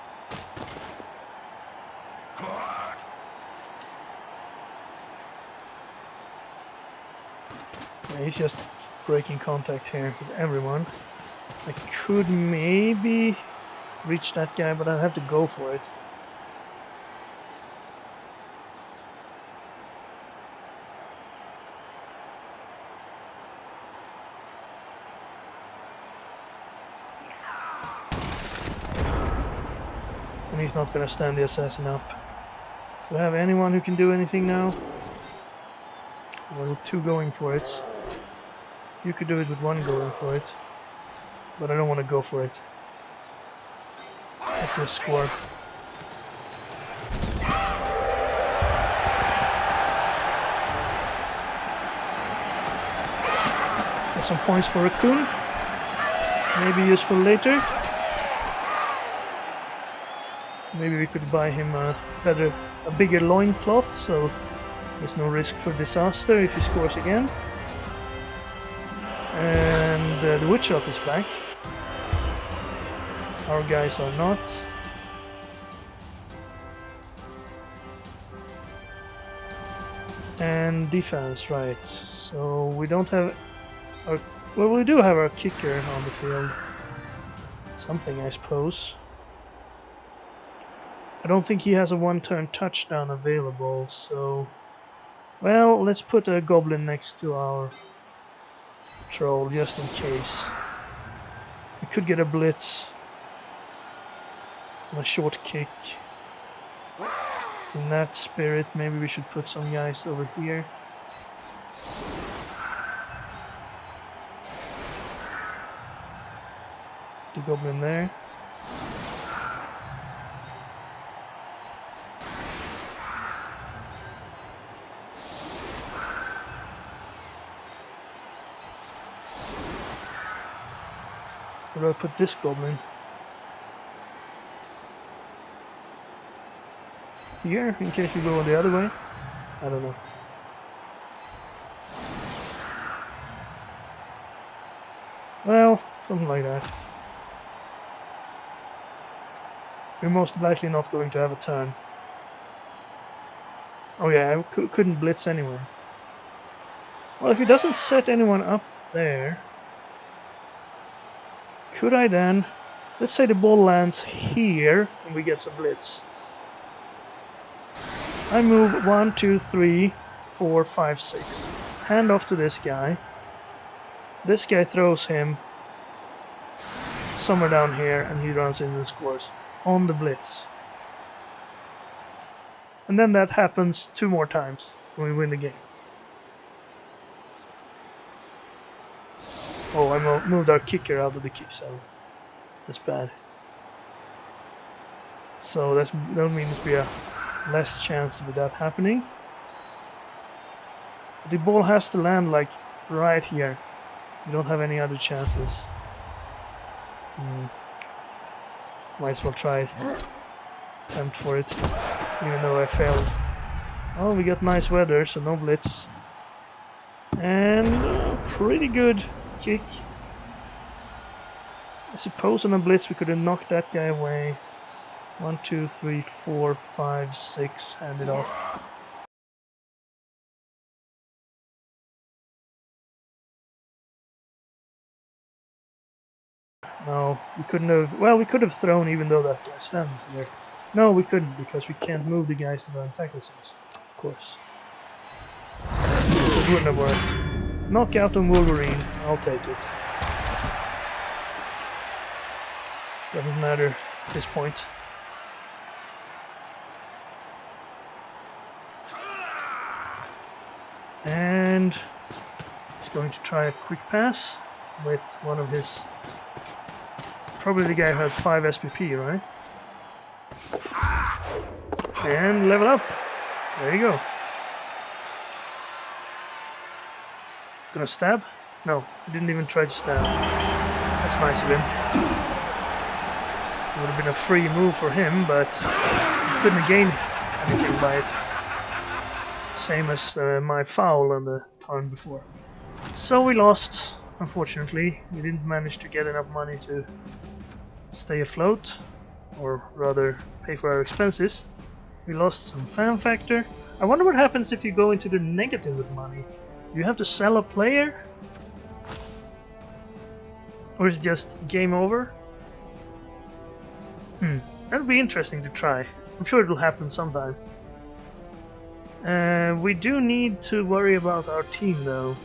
Yeah, he's just breaking contact here with everyone. I could maybe reach that guy, but I'd have to go for it. And he's not gonna stand the assassin up. Do I have anyone who can do anything now? Well, two going for it. You could do it with one going for it. But I don't want to go for it. Let's just score. Get some points for Raccoon. Maybe useful later. Maybe we could buy him a bigger loincloth, so there's no risk for disaster if he scores again. And the wood shop is back. Our guys are not. And defense, right. So we don't have our... Well, we do have our kicker on the field. Something, I suppose. I don't think he has a one-turn touchdown available, so... Well, let's put a goblin next to our troll, just in case. We could get a blitz. And a short kick. In that spirit, maybe we should put some guys over here. The goblin there. Where do I put this goblin? Here, in case we go the other way? I don't know. Well, something like that. We're most likely not going to have a turn. Oh yeah, I couldn't blitz anyway. Well, if he doesn't set anyone up there... Could I then... Let's say the ball lands here and we get some blitz. I move 1, 2, 3, 4, 5, 6. Hand off to this guy. This guy throws him somewhere down here and he runs in and scores. On the blitz. And then that happens 2 more times when we win the game. Oh, I moved our kicker out of the kick zone. That's bad. So that means we have less chance of that happening. The ball has to land like right here. We don't have any other chances. Might as well try it. Attempt for it. Even though I failed. Oh, we got nice weather, so no blitz. And pretty good kick. I suppose on a blitz we could have knocked that guy away. 1, 2, 3, 4, 5, 6, hand it off. No, we couldn't have... Well, we could have thrown even though that guy stands there. No, we couldn't because we can't move the guys that are on tackle zones. of course. Yes, it wouldn't have worked. Knockout on Wolverine, I'll take it. Doesn't matter at this point. And he's going to try a quick pass with one of his... Probably the guy who has 5 SPP, right? And level up! There you go. Gonna stab? No, he didn't even try to stab. That's nice of him. It would have been a free move for him, but he couldn't have gained anything by it. Same as my foul on the turn before. So we lost, unfortunately. We didn't manage to get enough money to stay afloat, or rather pay for our expenses. We lost some fan factor. I wonder what happens if you go into the negative with money. Do you have to sell a player? Or is it just game over? That would be interesting to try. I'm sure it will happen sometime. We do need to worry about our team though.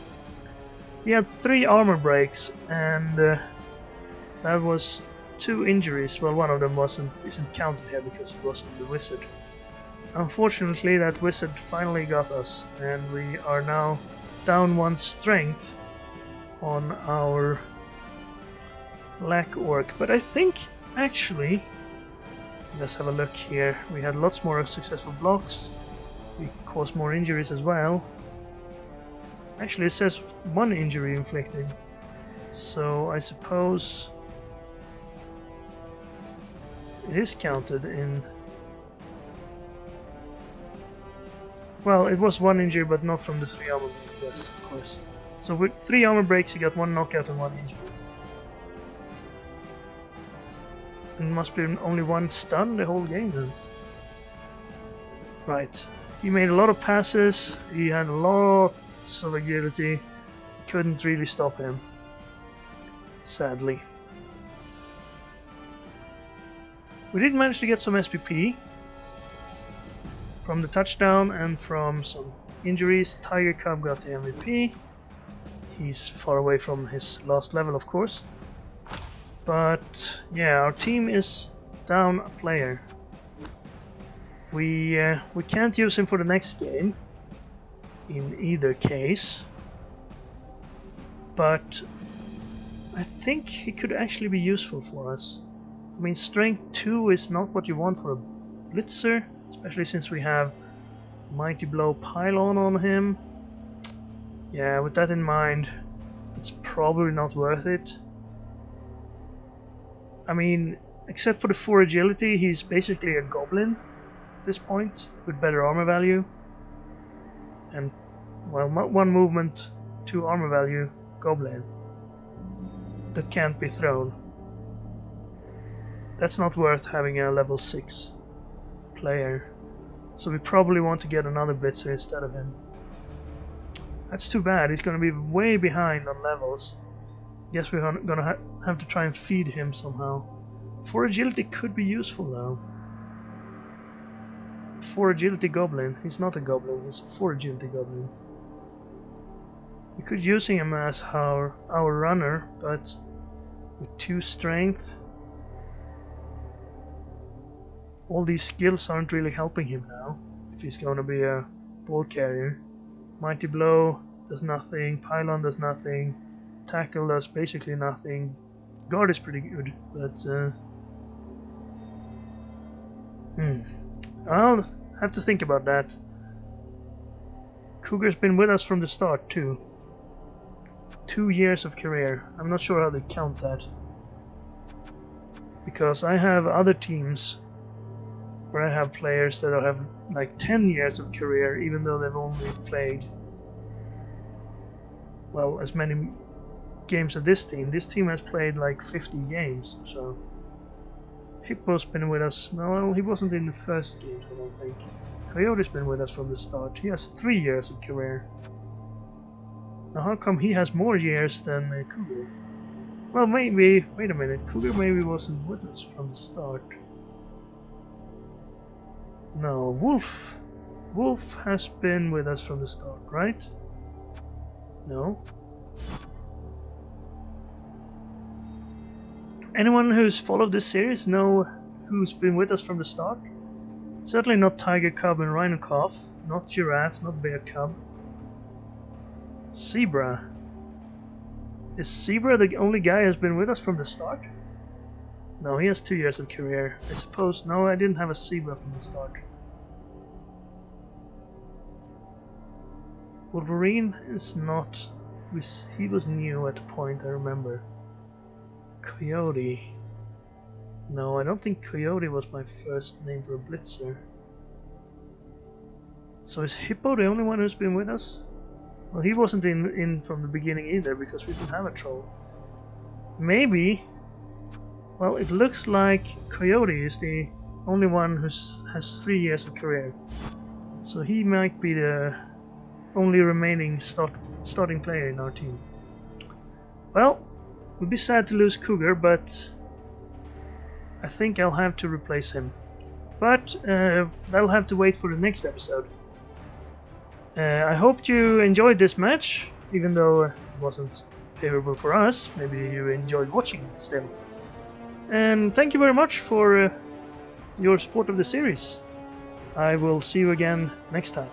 We have 3 armor breaks and that was 2 injuries. Well, one of them isn't counted here because it wasn't the wizard. Unfortunately, that wizard finally got us, and we are now down 1 strength on our black orc. But I think, actually, let's have a look here. We had lots more successful blocks. We caused more injuries as well. Actually, it says 1 injury inflicted. So I suppose it is counted in... Well, it was 1 injury, but not from the 3 armor breaks, yes, of course. So with 3 armor breaks, you got 1 knockout and 1 injury. And must be only 1 stun the whole game then. Right. He made a lot of passes, he had lots of agility. Couldn't really stop him. Sadly. We did manage to get some SPP. From the touchdown and from some injuries. Tiger Cub got the MVP. He's far away from his last level, of course. But yeah, our team is down a player. We can't use him for the next game in either case. But I think he could actually be useful for us. I mean, strength 2 is not what you want for a blitzer. Especially since we have Mighty Blow Pylon on him. Yeah, with that in mind, it's probably not worth it. I mean, except for the 4 agility, he's basically a goblin at this point, with better armor value. And, well, 1 movement, 2 armor value, goblin. That can't be thrown. That's not worth having a level 6. Player. So we probably want to get another blitzer instead of him. That's too bad, he's gonna be way behind on levels. Guess we're gonna have to try and feed him somehow. 4 agility could be useful though. 4 agility goblin. He's not a goblin, he's a 4 agility goblin. We could use him as our runner, but with 2 strength. All these skills aren't really helping him now, if he's going to be a ball carrier. Mighty Blow does nothing, Pylon does nothing, Tackle does basically nothing. Guard is pretty good, but I'll have to think about that. Cougar's been with us from the start too. 2 years of career. I'm not sure how they count that. Because I have other teams where I have players that have like 10 years of career, even though they've only played, well, as many games as this team. This team has played like 50 games, so... Hippo's been with us. No, he wasn't in the first game, I don't think. Coyote's been with us from the start. He has 3 years of career. Now how come he has more years than Cougar? Well, maybe... Wait a minute, Cougar maybe wasn't with us from the start. No, Wolf Wolf has been with us from the start, right? No. Anyone who's followed this series know who's been with us from the start? Certainly not Tiger Cub and Rhino Calf, not Giraffe, not Bear Cub. Zebra. Is Zebra the only guy who's been with us from the start? No, he has 2 years of career. I suppose. No, I didn't have a Zebra from the start. Wolverine is not. He was new at the point, I remember. Coyote. No, I don't think Coyote was my first name for a Blitzer. So is Hippo the only one who's been with us? Well, he wasn't in from the beginning either, because we didn't have a troll. Maybe. Well, it looks like Coyote is the only one who has 3 years of career. So he might be the only remaining starting player in our team. Well, it would be sad to lose Cougar, but I think I'll have to replace him. But that'll have to wait for the next episode. I hope you enjoyed this match, even though it wasn't favorable for us. Maybe you enjoyed watching it still. And thank you very much for your support of the series. I will see you again next time.